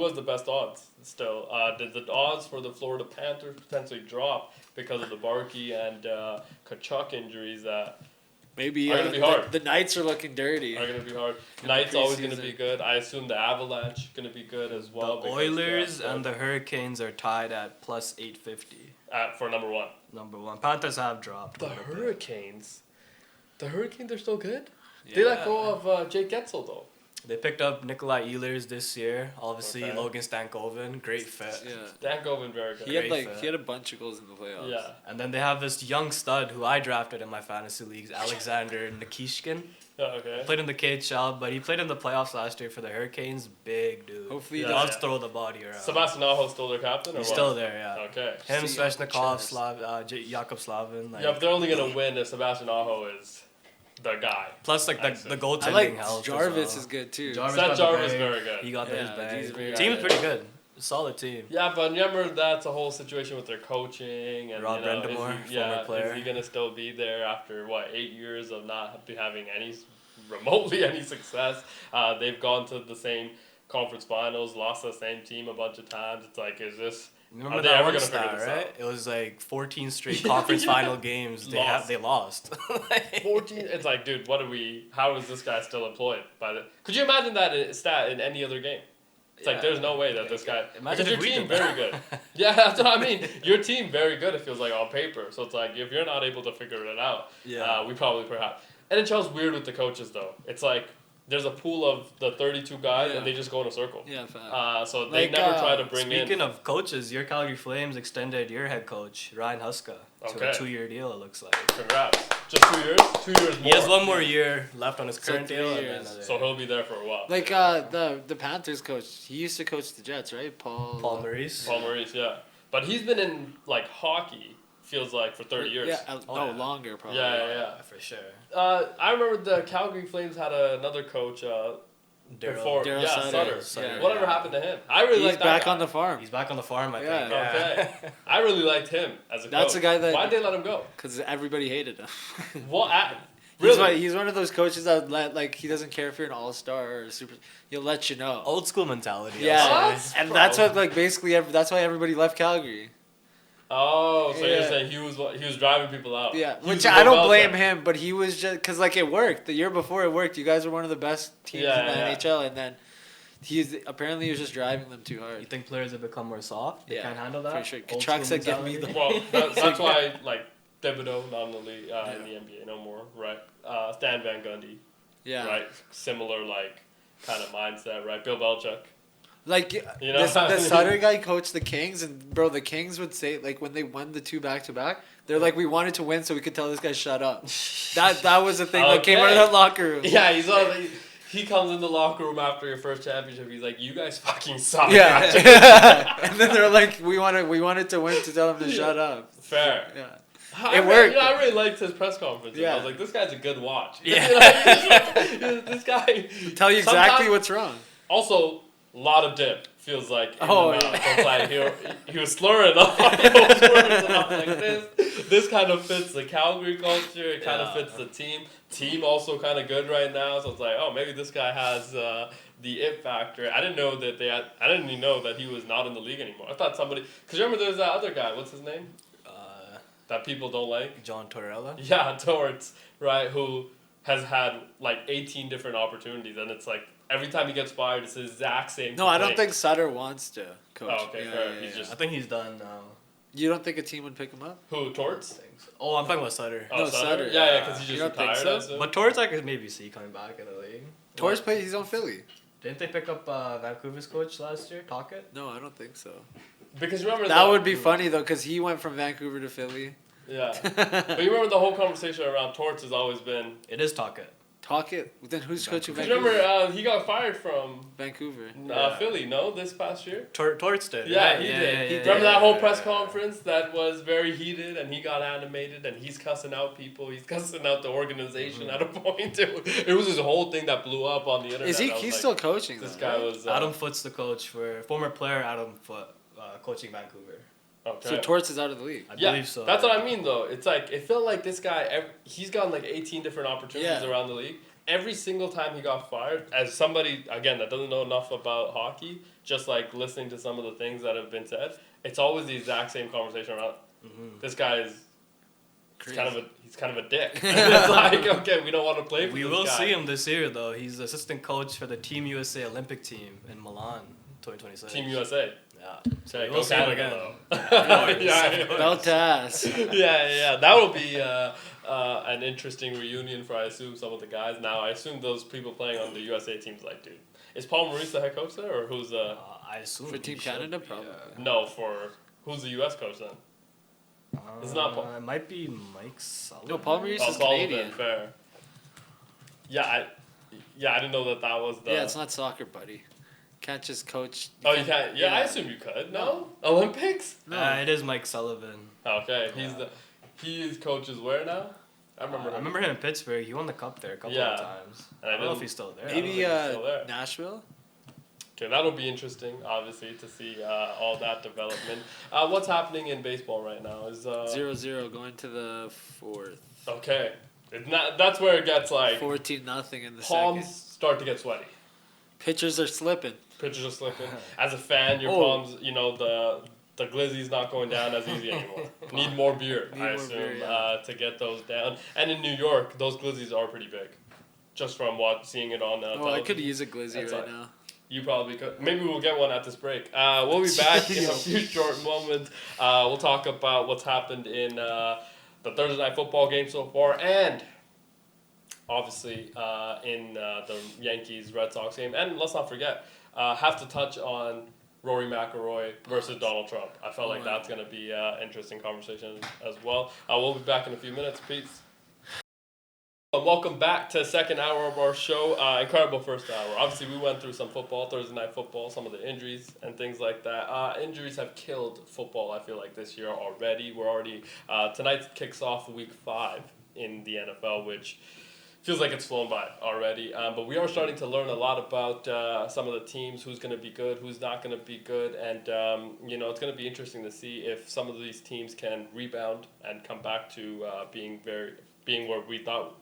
has the best odds still? Did the odds for the Florida Panthers potentially drop because of the Barkey and Kachuk injuries that Maybe are going to be hard? The Knights are looking dirty. Are going to be hard. Knights always going to be good. I assume the Avalanche going to be good as well. The Oilers and the Hurricanes are tied at plus 850. For number one. Number one. Panthers have dropped. The Hurricanes are still good? Yeah. They let go of Jake Getzel, though. They picked up Nikolai Ehlers this year. Obviously, Logan Stankoven, great fit. Yeah, Stankoven, very good. He had a bunch of goals in the playoffs. Yeah, and then they have this young stud who I drafted in my fantasy leagues, Alexander Nikishkin. Okay. Played in the KHL, but he played in the playoffs last year for the Hurricanes. Big dude. Hopefully, he loves to throw the body around. Sebastian Aho's still their captain, or He's what? still there, yeah. Okay. Him, Svechnikov, Jakub Slavin. Yeah, but they're only gonna win if Sebastian Aho is the guy. Plus, like the goaltending I like helps. Jarvis is good too. Jarvis very good. He got his bag. Very Team's pretty good. Solid team. Yeah, but remember that's a whole situation with their coaching and Rob Rendemore, former player. Is he gonna still be there after 8 years of not having remotely any success? They've gone to the same conference finals, lost the same team a bunch of times. It's like, is this? Remember that one stat, right? It was like 14 straight conference final games. They lost. 14. It's like, dude, how is this guy still employed could you imagine that stat in any other game? It's like there's no way that this guy. Imagine because your team very good. Yeah, that's what I mean. Your team very good. It feels like on paper. So it's like if you're not able to figure it out, we probably perhaps. NHL's weird with the coaches though. It's like there's a pool of the 32 guys and they just go in a circle. Yeah, fact. So they never try to bring in. Speaking of coaches, your Calgary Flames extended your head coach Ryan Huska to a 2-year deal. It looks like. Congrats! Just 2 years. 2 years more. He has one more year left on his current deal. So he'll be there for a while. Like the Panthers coach, he used to coach the Jets, right? Paul Maurice. Paul Maurice, yeah. But he's been in like hockey. Feels like for 30 years. Yeah, longer probably. Yeah, for sure. I remember the Calgary Flames had another coach before. Sutter. Yeah. Whatever happened to him? I really like that. He's back guy. on the farm. He's back on the farm, I think. Okay. I really liked him as a coach. That's a guy that. Why'd they let him go? Because everybody hated him. What? Really? He's one of those coaches that he doesn't care if you're an all-star or a super. He'll let you know. Old school mentality. Yeah, and that's what basically that's why everybody left Calgary. Oh, so you're saying he was driving people out? Yeah, which I don't blame him, but he was just because it worked. The year before it worked. You guys were one of the best teams in the NHL, and then he was just driving them too hard. You think players have become more soft? They can't handle that. For sure. Kachuk said, "Give me the." Well, that's why Thibodeau not in the league in the NBA no more, right? Stan Van Gundy, right? Similar kind of mindset, right? Bill Belichick. The Sutter guy coached the Kings, and bro, the Kings would say when they won the 2 back-to-back, they're like, we wanted to win so we could tell this guy shut up. That was the thing that came out of that locker room. Yeah, He comes in the locker room after your first championship. He's like, "You guys fucking suck." Yeah. And then they're like, "We wanted to win to tell him to shut up." Fair. Yeah. It worked. I really liked his press conference. Yeah. I was like, "This guy's a good watch." Yeah. This guy Tell you exactly what's wrong. Also, a lot of dip. Feels like in Oh, the mouth. yeah. It's like he was slurring on those words, and I'm like, this kind of fits the Calgary culture. It kind of fits the team. Team also kind of good right now, so it's like, oh, maybe this guy has the it factor. I didn't know that I didn't even know that he was not in the league anymore. I thought somebody, because remember there's that other guy. What's his name? That people don't like. John Tortorella. Yeah, Torts, right? Who has had like 18 different opportunities, and it's like. Every time he gets fired, it's the exact same. No, I don't think Sutter wants to coach. Oh, okay, fair. He's just. I think he's done now. You don't think a team would pick him up? Who, Torts? Oh, I'm talking about Sutter. Oh, No, Sutter. Yeah, because he You just don't think retired. so? But Torts I could maybe see coming back in the league. Torres played. He's on Philly. Didn't they pick up Vancouver's coach last year, Tocchet? No, I don't think so. Because remember That would be funny though, because he went from Vancouver to Philly. Yeah, but you remember the whole conversation around Torts has always been. It is Tocchet. Talk it. Then who's coaching Because Vancouver? remember he got fired from Vancouver. Philly, no, this past year. Torts did. Yeah, right? he did. He did. Remember that whole press conference that was very heated, and he got animated, and he's cussing out people. He's cussing out the organization at a point. It was this whole thing that blew up on the internet. Is he? I was He's like, still coaching. This though, guy right? was Adam Foote's the coach for former player Adam Foote, coaching Vancouver. Okay. So Torts is out of the league. I Yeah, believe so. that's what I mean though. It's like it felt like this guy. He's gotten like 18 different opportunities Yeah. around the league. Every single time he got fired, as somebody again that doesn't know enough about hockey, just like listening to some of the things that have been said, it's always the exact same conversation around. This guy is he's kind of a dick. It's like, okay, we don't want to play for We this will guy. see him this year though. He's the assistant coach for the Team USA Olympic team in Milan, 2026. Team USA. Yeah. So we'll go see him Canada, again. though. yeah, Belt to ass. yeah. That will be an interesting reunion for I assume some of the guys. Now I assume those people playing on the USA team's like, dude, is Paul Maurice the head coach there, or who's I assume For Team he should Canada, be, probably. no for who's the US coach then? It's not Paul. It might be Mike Sullivan. No, Paul Maurice is Sullivan, Canadian. fair. I didn't know that was the. Yeah, it's not soccer, buddy. Can't just coach. Oh, you can't. Yeah, I assume you could. No, Olympics. No. It is Mike Sullivan. Okay, he coaches where now? I I remember him in Pittsburgh. He won the cup there a couple Yeah. of times. And I don't know if he's still there. Maybe think he's still there. Nashville. Okay, that'll be interesting, obviously, to see all that development. What's happening in baseball right now is 0-0 going to the fourth. okay. It's not. That's where it gets like 14-0 in the palms second. start to get sweaty. Pitchers are slipping. Pitchers are slipping. As a fan, your Oh. palms, the glizzy's not going down as easy anymore. Need more beer, Need I more assume, beer, yeah. to get those down. And in New York, those glizzies are pretty big. Just from seeing it on Oh, I television. could use a glizzy That's right all now. You probably could. Maybe we'll get one at this break. We'll be back in a few short moments. We'll talk about what's happened in the Thursday night football game so far, and obviously in the Yankees Red Sox game. And let's not forget, have to touch on Rory McIlroy versus Donald Trump. I felt like that's going to be an interesting conversation as well. We'll be back in a few minutes. Peace. Welcome back to the second hour of our show. Incredible first hour. Obviously, we went through some football, Thursday night football, some of the injuries and things like that. Injuries have killed football, I feel like, this year already. We're already, tonight kicks off week 5 in the NFL, which feels like it's flown by already. But we are starting to learn a lot about some of the teams, who's going to be good, who's not going to be good. And, it's going to be interesting to see if some of these teams can rebound and come back to being where we thought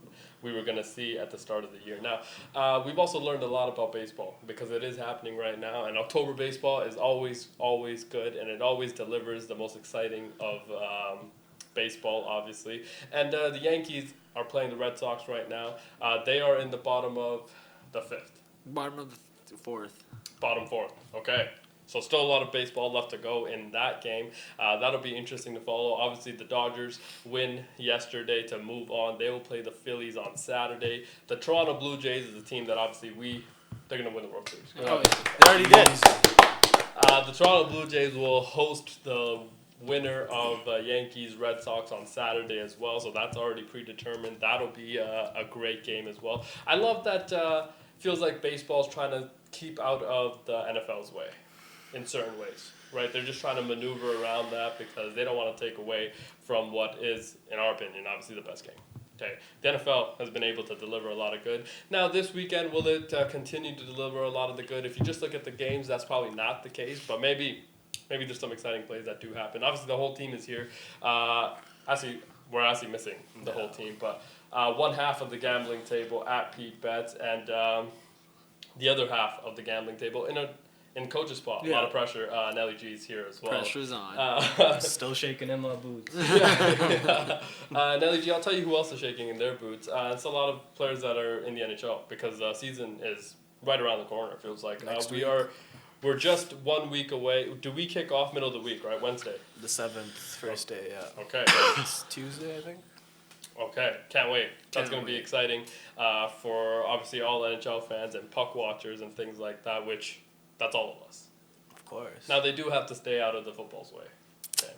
we were going to see at the start of the year. Now, we've also learned a lot about baseball because it is happening right now, and October baseball is always good, and it always delivers the most exciting of baseball, obviously. And the Yankees are playing the Red Sox right now. They are in the bottom of the 5th. Bottom of the fourth. Bottom 4th, okay. So still a lot of baseball left to go in that game. That'll be interesting to follow. Obviously, the Dodgers win yesterday to move on. They will play the Phillies on Saturday. The Toronto Blue Jays is a team that obviously they're going to win the World Series. Oh, they already did. The Toronto Blue Jays will host the winner of Yankees Red Sox on Saturday as well. So that's already predetermined. That'll be a great game as well. I love that. feels like baseball's trying to keep out of the NFL's way in certain ways, right? They're just trying to maneuver around that because they don't want to take away from what is, in our opinion, obviously the best game. Okay, the NFL has been able to deliver a lot of good. Now, this weekend, will it continue to deliver a lot of the good? If you just look at the games, that's probably not the case, but maybe there's some exciting plays that do happen. Obviously, the whole team is here. We're actually missing the whole team, but one half of the gambling table at Peak Bets and the other half of the gambling table in coach's spot. A lot of pressure. Nelly G's here as well. Pressure's on. Still shaking in my boots. Nelly G, I'll tell you who else is shaking in their boots. It's a lot of players that are in the NHL because the season is right around the corner, it feels like. We're just 1 week away. Do we kick off middle of the week, right? Wednesday? The 7th, first day, yeah. Okay. It's Tuesday, I think. Okay, can't wait. That's going to be exciting for obviously all NHL fans and puck watchers and things like that, which that's all of us. Of course. Now, they do have to stay out of the football's way. Okay.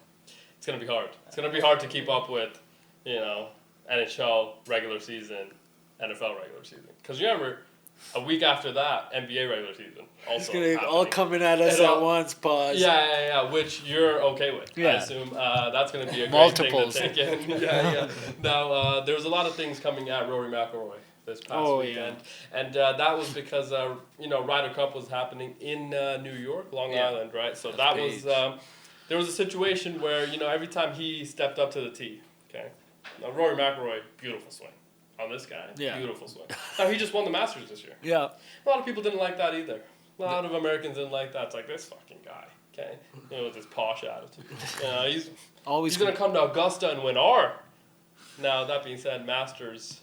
It's going to be hard. It's going to be hard to keep up with, NHL regular season, NFL regular season. Because remember, a week after that, NBA regular season also It's going to happening. all coming at us at once, pause. Yeah, which you're okay with, I assume. That's going to be a great Multiples. thing to take in. Yeah. Now, there was a lot of things coming at Rory McIlroy this past weekend. Yeah. And that was because, Ryder Cup was happening in New York, Long Island, right? So that was, there was a situation where, every time he stepped up to the tee, okay? Now, Rory McIlroy, beautiful swing. On this guy, beautiful swing. Now, he just won the Masters this year. Yeah. A lot of people didn't like that either. A lot of Americans didn't like that. It's like, this fucking guy, okay? With his posh attitude. He's going to come to Augusta and win our. Now, that being said, Masters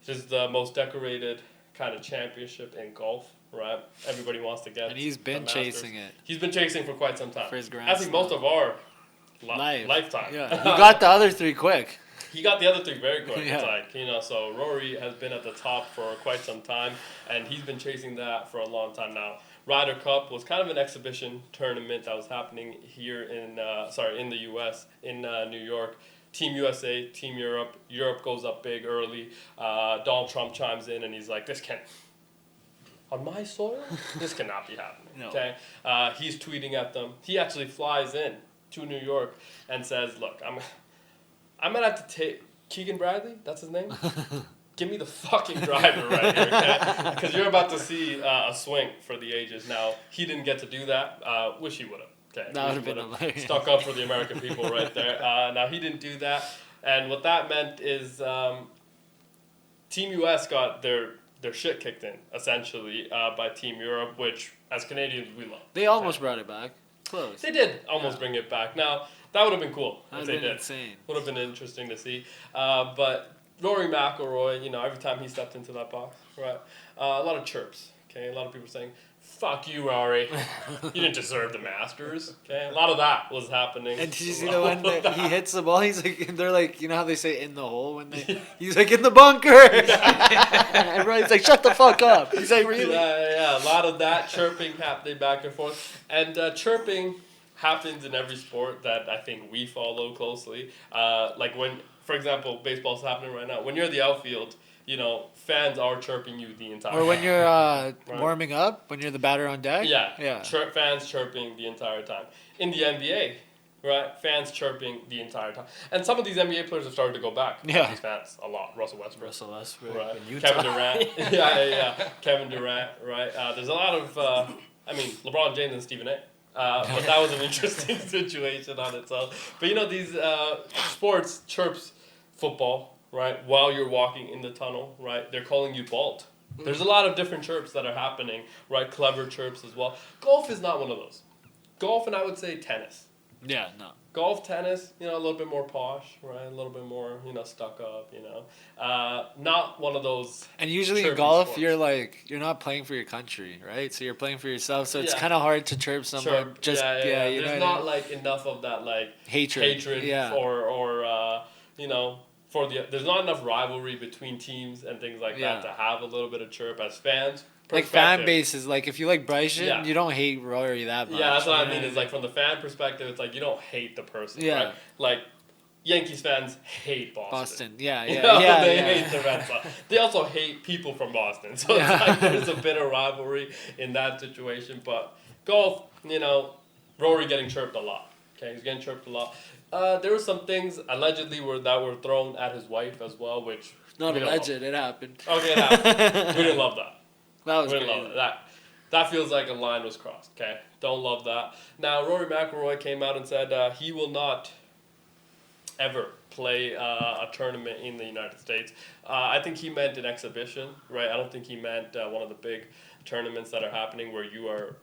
is the most decorated kind of championship in golf, right? Everybody wants to get. And he's been chasing it. He's been chasing for quite some time. For his grand I think most of our lifetime. Yeah, he got the other three quick. He got the other three very quick. It's so Rory has been at the top for quite some time, and he's been chasing that for a long time now. Ryder Cup was kind of an exhibition tournament that was happening here in the U.S., in New York. Team USA, Team Europe. Europe goes up big early. Donald Trump chimes in, and he's like, on my soil? This cannot be happening. No. Okay? He's tweeting at them. He actually flies in to New York and says, look, I'm going to have to take Keegan Bradley, that's his name? Give me the fucking driver right here, okay? Because you're about to see a swing for the ages. Now, he didn't get to do that. Wish he would have. Okay, that would have been hilarious. Stuck up for the American people right there. Now, he didn't do that. And what that meant is Team US got their shit kicked in, essentially, by Team Europe, which, as Canadians, we love. They almost brought it back. Close. They did almost bring it back. Now, that would have been cool if they did. Insane. Would have been interesting to see. But Rory McIlroy, every time he stepped into that box, right, a lot of chirps. Okay, a lot of people saying, "Fuck you, Rory. You didn't deserve the Masters." Okay, a lot of that was happening. And did you see the one that he hits the ball? He's like, they're like, how they say in the hole when they? He's like in the bunker. Everybody's like, shut the fuck up. He's like, really? Yeah. A lot of that chirping happening back and forth, and chirping happens in every sport that I think we follow closely. Like when, for example, baseball's happening right now. When you're in the outfield, fans are chirping you the entire time. Or when you're warming up, when you're the batter on deck? Yeah. Fans chirping the entire time. In the NBA, right, fans chirping the entire time. And some of these NBA players have started to go back. Yeah. These fans a lot. Russell Westbrook. Right. Kevin Durant. yeah. Kevin Durant, right. There's a lot of, LeBron James and Stephen A. But that was an interesting situation on itself. But these sports chirps football, right, while you're walking in the tunnel, right, they're calling you bald. There's a lot of different chirps that are happening, right, clever chirps as well. Golf is not one of those. Golf and I would say tennis. Yeah, no. Golf, tennis, a little bit more posh, right, a little bit more, stuck up, not one of those. And usually in golf, sports. You're not playing for your country, right? So you're playing for yourself, so it's kind of hard to chirp someone. There's not enough of that hatred or there's not enough rivalry between teams and things like that to have a little bit of chirp as fans. Like fan bases, if you like Bryson, you don't hate Rory that much. Yeah, that's what I mean. Is from the fan perspective, it's you don't hate the person, right? Yankees fans hate Boston. Yeah. They hate the Red Sox. They also hate people from Boston. So it's like there's a bit of rivalry in that situation. But golf, Rory getting chirped a lot. Okay, he's getting chirped a lot. There were some things allegedly that were thrown at his wife as well, which not alleged. It happened. Okay, it happened. We didn't love that. That was we didn't love that. That feels like a line was crossed. Okay, don't love that. Now Rory McIlroy came out and said he will not ever play a tournament in the United States. I think he meant an exhibition, right? I don't think he meant one of the big tournaments that are happening where you are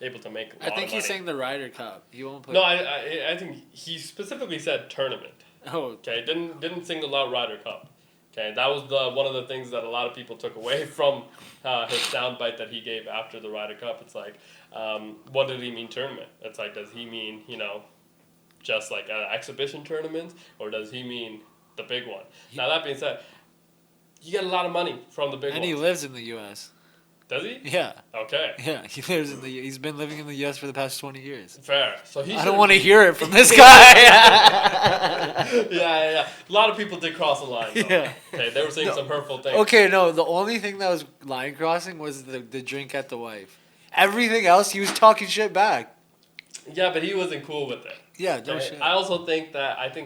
able to make a lot of money. I think he's saying the Ryder Cup. He won't play. No, I think he specifically said tournament. Oh. Okay, didn't single out Ryder Cup. Okay, that was one of the things that a lot of people took away from his soundbite that he gave after the Ryder Cup. It's like, what did he mean tournament? It's like, does he mean, just like an exhibition tournament, or does he mean the big one? Now, that being said, you get a lot of money from the big one. And he lives in the U.S. Does he? Yeah. Okay. Yeah, he's been living in the U.S. for the past 20 years. Fair. So I don't want to hear it from this guy. Yeah. A lot of people did cross the line. Though. Yeah. Okay, they were saying some hurtful things. Okay, no, the only thing that was line crossing was the drink at the wife. Everything else, he was talking shit back. Yeah, but he wasn't cool with it. Yeah, no shit. I also think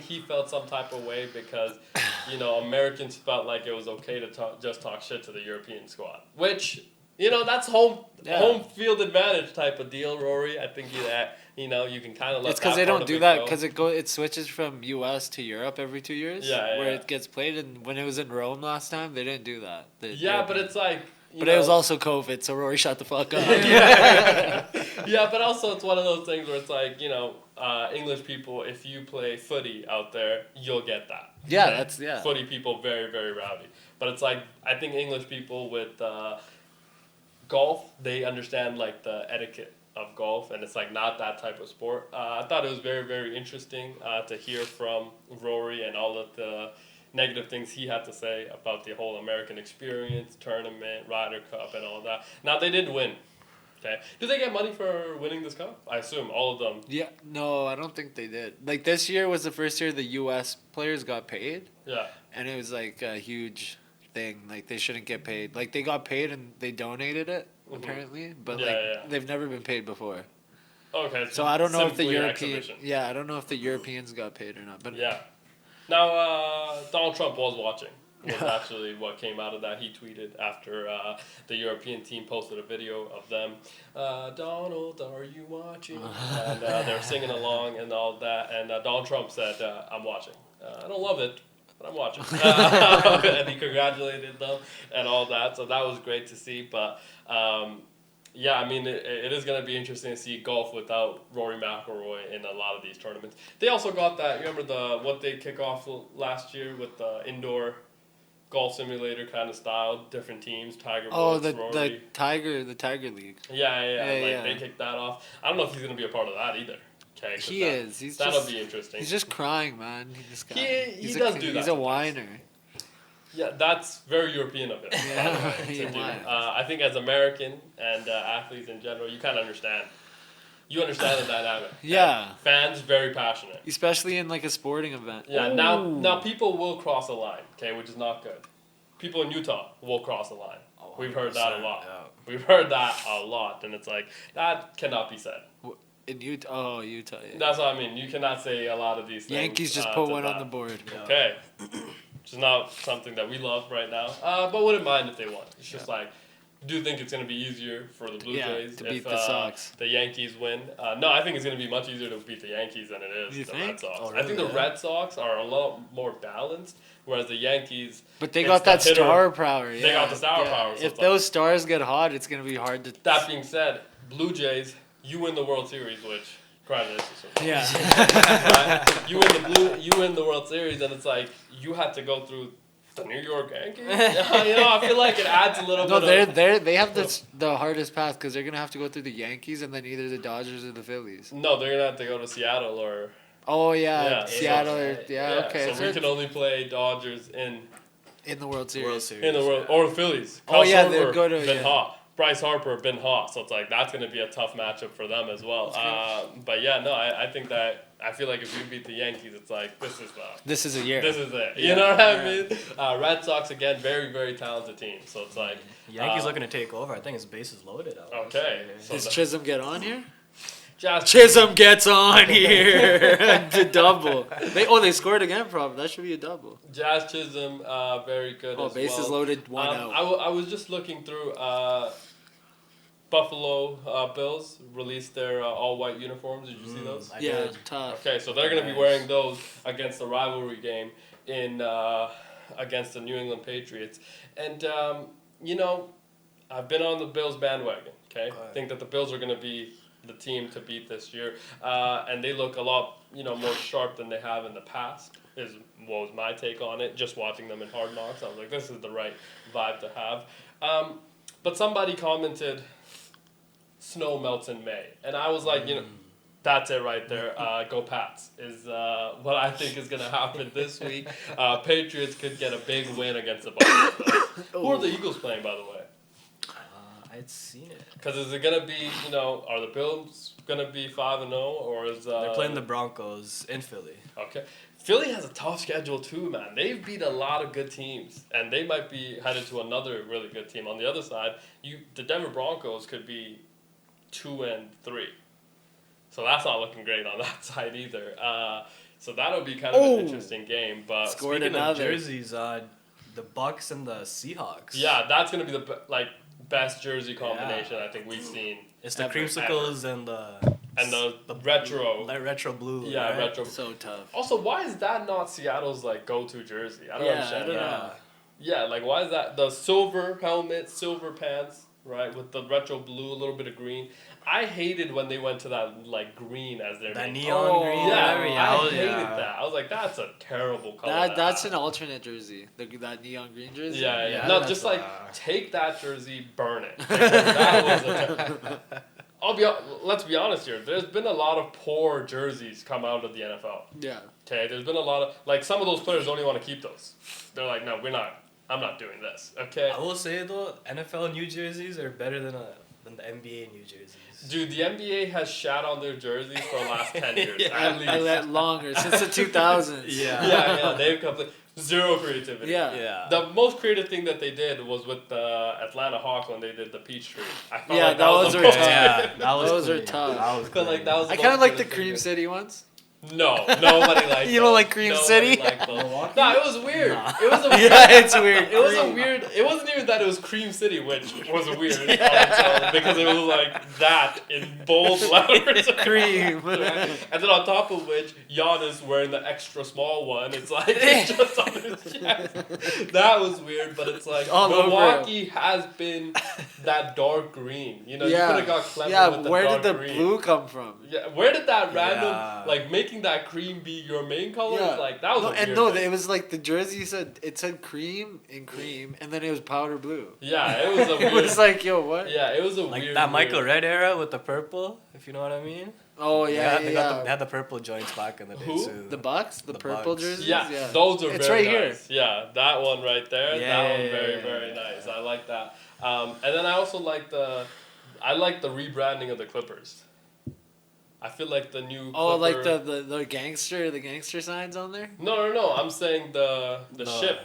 he felt some type of way because, Americans felt like it was okay to talk shit to the European squad, which, that's home field advantage type of deal, Rory. I think you can kind of let. It's because they don't do that because it switches from U.S. to Europe every 2 years. Where it gets played, and when it was in Rome last time, they didn't do that. But it's like. But it was also COVID, so Rory shut the fuck up. Yeah, but also it's one of those things where it's like, English people, if you play footy out there, you'll get that. Yeah, Footy people, very, very rowdy. But it's like, I think English people with golf, they understand, like, the etiquette of golf, and it's, like, not that type of sport. I thought it was very, very interesting to hear from Rory and all of the negative things he had to say about the whole American experience, tournament, Ryder Cup, and all that. Now, they did win. Okay. Do they get money for winning this cup? I assume all of them. Yeah. No, I don't think they did. Like, this year was the first year the U.S. players got paid. Yeah. And it was, like, a huge thing. Like, they shouldn't get paid. Like, they got paid and they donated it, apparently. But, they've never been paid before. Okay. So I don't know if the Europeans. Yeah, I don't know if the Europeans got paid or not. But yeah. Now, Donald Trump was watching. Was actually what came out of that. He tweeted after the European team posted a video of them. Donald, are you watching? And they're singing along and all that. And Donald Trump said, I'm watching. I don't love it, but I'm watching. And he congratulated them and all that. So that was great to see. But yeah, I mean, it is going to be interesting to see golf without Rory McIlroy in a lot of these tournaments. They also got that, you remember what they kick off last year with the indoor golf simulator kind of style, different teams, Tiger Woods, Rory. the Tiger League. Yeah. They kicked that off. I don't know if he's going to be a part of that either. Okay, he is. That'll be interesting. He's just crying, man. He does do that. He's a whiner. Yeah, that's very European of him. Yeah, I think as American and athletes in general, you kind of understand. You understand the dynamic. Yeah. Fans, very passionate. Especially in like a sporting event. Yeah, now people will cross a line, okay, which is not good. People in Utah will cross a line. Oh, we've heard that a lot. Yeah. We've heard that a lot, and it's like, that cannot be said. In Utah? Oh, Utah, yeah. That's what I mean. You cannot say a lot of these things. Yankees just put one on the board. Yeah. Okay. Which is not something that we love right now. But wouldn't mind if they won. It's just like, do think it's going to be easier for the Blue Jays to beat the Sox. The Yankees win. No, I think it's going to be much easier to beat the Yankees than it is the Red Sox. Oh, really? I think the Red Sox are a lot more balanced, whereas the Yankees... But they got that star power. They got the star power. So if those stars get hot, it's going to be hard to... That being said, Blue Jays, you win the World Series, which... Congratulations. Yeah. You win the World Series, and it's like, you had to go through... The New York Yankees? I feel like it adds a little bit they have the hardest path because they're going to have to go through the Yankees and then either the Dodgers or the Phillies. No, they're going to have to go to Seattle or... Oh, yeah. Seattle okay. So we can only play Dodgers in the World Series. In the World... Or the Phillies. They'll go to... Been hot. Bryce Harper, been hot. So it's like, that's going to be a tough matchup for them as well. But yeah, no, I think that I feel like if you beat the Yankees, it's like this is a year. This is it. You know what I mean? Red Sox again, very very talented team. So it's like Yankees looking to take over. I think his base is loaded. Okay. So does Chisholm get on here? Chisholm gets on here. The double. They scored again, probably. That should be a double. Jazz Chisholm, very good. Oh, bases loaded, one out. I was just looking through. Buffalo Bills released their all-white uniforms. Did you see those? I did. Tough. Okay, so they're going to be wearing those against the rivalry game in against the New England Patriots. And, I've been on the Bills bandwagon, okay? I think that the Bills are going to be the team to beat this year. And they look a lot, more sharp than they have in the past, was my take on it. Just watching them in Hard Knocks, I was like, this is the right vibe to have. But somebody commented, snow melts in May. And I was like, that's it right there. Go Pats is what I think is going to happen this week. Patriots could get a big win against the Bucks. Who are the Eagles playing, by the way? I'd seen it. Because is it going to be, are the Bills going to be 5-0 or is... They're playing the Broncos in Philly. Okay. Philly has a tough schedule too, man. They've beat a lot of good teams, and they might be headed to another really good team. On the other side, the Denver Broncos could be 2-3, so that's not looking great on that side either. So that'll be kind of an interesting game. But speaking of jerseys, the Bucks and the Seahawks. Yeah, that's gonna be the best jersey combination I think we've seen. It's the creamsicles and the retro. That retro blue. Yeah, right? retro. So tough. Also, why is that not Seattle's go-to jersey? I don't understand. I don't know. Yeah, why is that the silver helmet, silver pants, right, with the retro blue, a little bit of green? I hated when they went to that green as their that name. neon green. Yeah, I hated that. I was like, that's a terrible color. That's an alternate jersey. That neon green jersey. Yeah. No, just take that jersey, burn it. That was let's be honest here. There's been a lot of poor jerseys come out of the NFL. Yeah. Okay, there's been a lot of some of those players don't even want to keep those. They're like, no, I'm not doing this. Okay. I will say though, NFL New Jerseys are better than the NBA New Jerseys. Dude, the NBA has shat on their jerseys for the last 10 years. At least. Longer, since the 2000s. Yeah. They've come zero creativity. Yeah. The most creative thing that they did was with the Atlanta Hawks when they did the Peachtree. I felt that was tough. Yeah, those are tough. I kind of like the Cream City ones. No, nobody liked You don't like Cream City? No, it was weird. Nah. It was a weird. It's weird. It was a weird. It wasn't even that it was Cream City, which was weird on its own, because it was that in bold letters. Cream. And then on top of which, Giannis wearing the extra small one. It's it's just on his chest. That was weird, but it's Milwaukee has been that dark green. You could have got clever with the where dark did the green. Blue come from? Yeah, where did that random making that cream be your main color? That was it was the jersey said cream and cream, and then it was powder blue. Yeah, it was a weird. It was yo, what? Yeah, it was a weird. That Michael Red era with the purple, if you know what I mean. Oh yeah, They had the purple joints back in the day too. The Bucks, the purple Bucks. jerseys. Yeah, those are very right nice. Here. Yeah, that one right there. That one very very nice. I like that. And then I also like the rebranding of the Clippers. I feel like the new. Clipper... the gangster signs on there. No. I'm saying the ship.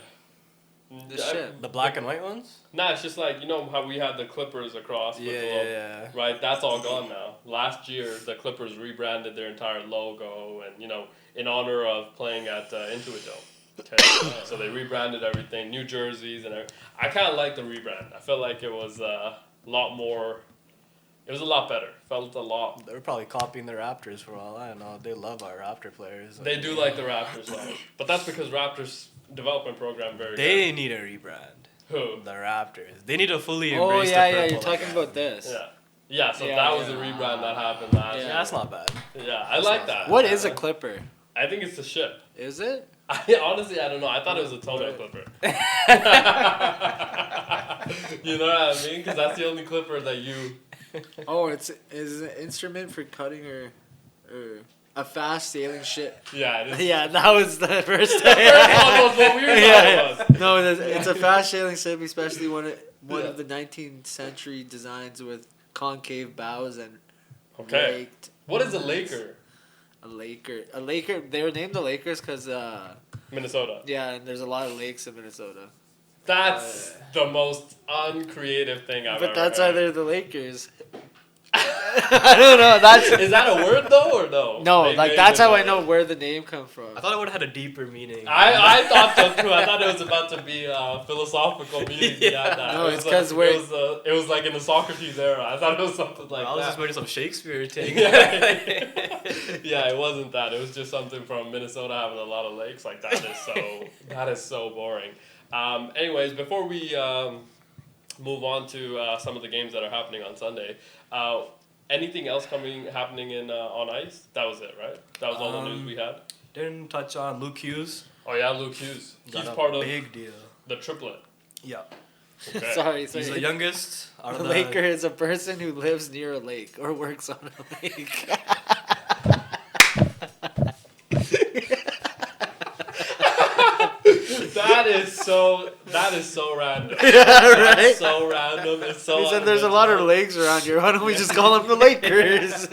The ship. The black and white ones? Nah, it's just how we had the Clippers across with the logo. Right, that's all gone now. Last year, the Clippers rebranded their entire logo and, in honor of playing at Intuit Dome. Okay, so they rebranded everything, new jerseys and everything. I kind of like the rebrand. I felt like it was a lot more... It was a lot better. Felt a lot... They were probably copying the Raptors for all I know. They love our Raptor players. They do like the Raptors, though. But that's because Raptors development program They need a rebrand. Who? The Raptors. They need to fully embrace the purple. You're talking about this. Yeah, so that was the rebrand that happened last year. That's not bad. Yeah, I like that. What is a Clipper? I think it's the ship. Is it? Honestly, I don't know. I thought it was a toenail clipper. You know what I mean? Because that's the only clipper that you... Oh, is an instrument for cutting or a fast sailing ship. Yeah, it is. Yeah, that was the first The first one was what we were talking about. No, it's a fast sailing ship, especially one of the 19th century designs with concave bows and raked. What is a Laker? A Laker. They were named the Lakers because Minnesota. yeah, and there's a lot of lakes in Minnesota. That's the most uncreative thing I've ever But that's heard. why they're the Lakers. I don't know. Is that a word though or no? No, that's how I know where the name come from. I thought it would have had a deeper meaning. I thought so too. I thought it was about to be a philosophical meaning behind that. No, it's because it was like in the Socrates era. I thought it was something like that. I was just making some Shakespeare thing. Yeah, it wasn't that. It was just something from Minnesota having a lot of lakes. Like that is so boring. Anyways, before we move on to some of the games that are happening on Sunday. Anything else happening in on ice? That was it, right? That was all the news we had. Didn't touch on Luke Hughes. Oh yeah, Luke Hughes. He's part of big deal. The triplet. Yeah. Okay. Sorry. He's the youngest. A Laker is a person who lives near a lake or works on a lake. That is so random. Yeah, right? That's so random. It's so. He said there's a lot of lakes around here. Why don't we just call them the Lakers?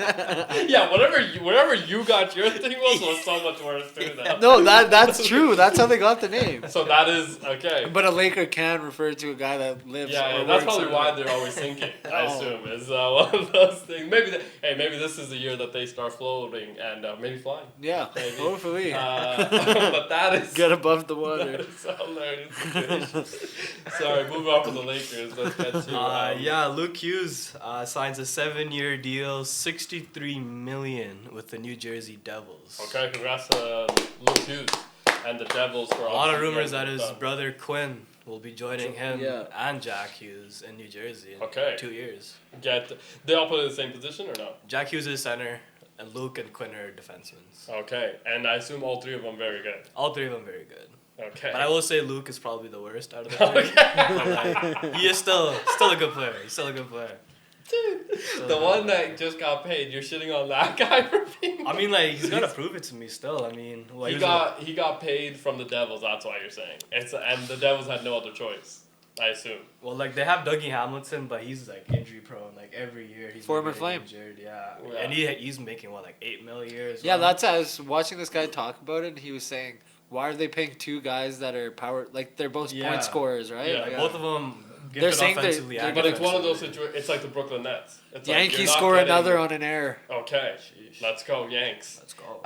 Yeah, whatever you got your thing was so much worse too. Though. No, that's true. That's how they got the name. So that is okay. But a Laker can refer to a guy that lives. Yeah, or that's works probably on why they're always sinking. I assume is one of those things. Maybe this is the year that they start floating and maybe flying. Yeah, maybe. hopefully. But that is get above the water. That is so hilarious situation. Sorry, moving on from the Lakers. Let's get to. Luke Hughes signs a 7-year deal, $63 million with the New Jersey Devils. Okay, congrats to Luke Hughes and the Devils for a lot of rumors that his brother Quinn will be joining him and Jack Hughes in New Jersey in 2 years. They all play in the same position or no? Jack Hughes is center, and Luke and Quinn are defensemen. Okay, and I assume all three of them very good. All three of them very good. Okay. But I will say Luke is probably the worst out of the three. He is still a good player. He's still a good player. Dude, the one that just got paid, you're shitting on that guy for being. I mean, he's gotta prove it to me still. I mean, he got paid from the Devils. That's why you're saying. And the Devils had no other choice, I assume. Well, they have Dougie Hamilton, but he's injury prone. Every year he's former Flame. Injured. Yeah, and he's making $8 million a year. Yeah, that's. I was watching this guy talk about it, and he was saying, why are they paying two guys that are power? They're both point scorers, right? Yeah, both of them. They're saying but it's one of those situations. It's like the Brooklyn Nets. It's Yankees score another on an error. Okay, let's go Yanks. Let's go.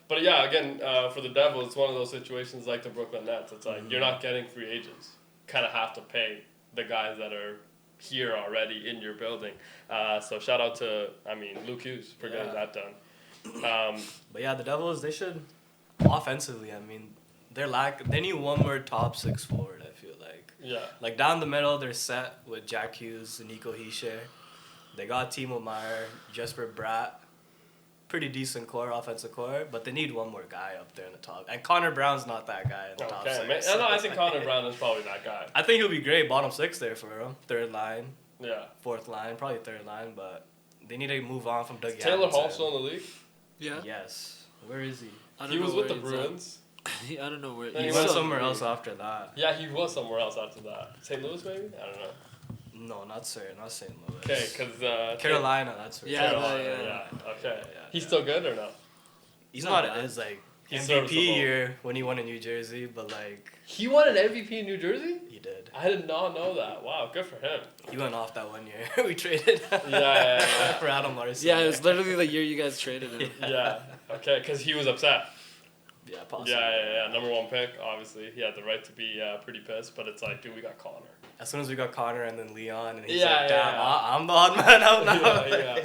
But yeah, again, for the Devils, it's one of those situations like the Brooklyn Nets. It's like you're not getting free agents. Kind of have to pay the guys that are here already in your building. So shout out to Luke Hughes for getting that done. But yeah, the Devils, they should offensively. They need one more top 6 forward. I feel like. Yeah. Down the middle, they're set with Jack Hughes and Nico Hischier. They got Timo Meyer, Jesper Bratt. Pretty decent offensive core, but they need one more guy up there in the top. And Connor Brown's not that guy in the top 6. I think Connor Brown is probably that guy. I think he'll be great, bottom 6 there for him. 3rd line. Yeah. 4th line, probably 3rd line, but they need to move on from Dougie Hamilton. Taylor Hall still in the league? Yeah. Yes. Where is he? He was with the Bruins. I don't know where. He went somewhere else after that. Yeah, he was somewhere else after that. St. Louis, maybe? I don't know. No, not St. Louis. Okay, because Carolina, that's where. Yeah. Okay. He's still good or no? He's not as MVP year when he won in New Jersey, but he won an MVP in New Jersey? He did. I did not know that. Wow, good for him. He went off that 1 year. We traded. Yeah. For Adam Larson. Yeah, it was literally the year you guys traded him. Yeah. Okay, because he was upset. Yeah, possibly. Yeah. Number 1 pick, obviously. He had the right to be pretty pissed, but it's dude, we got Connor. As soon as we got Connor and then Leon, and he's I'm the odd man out now. Yeah.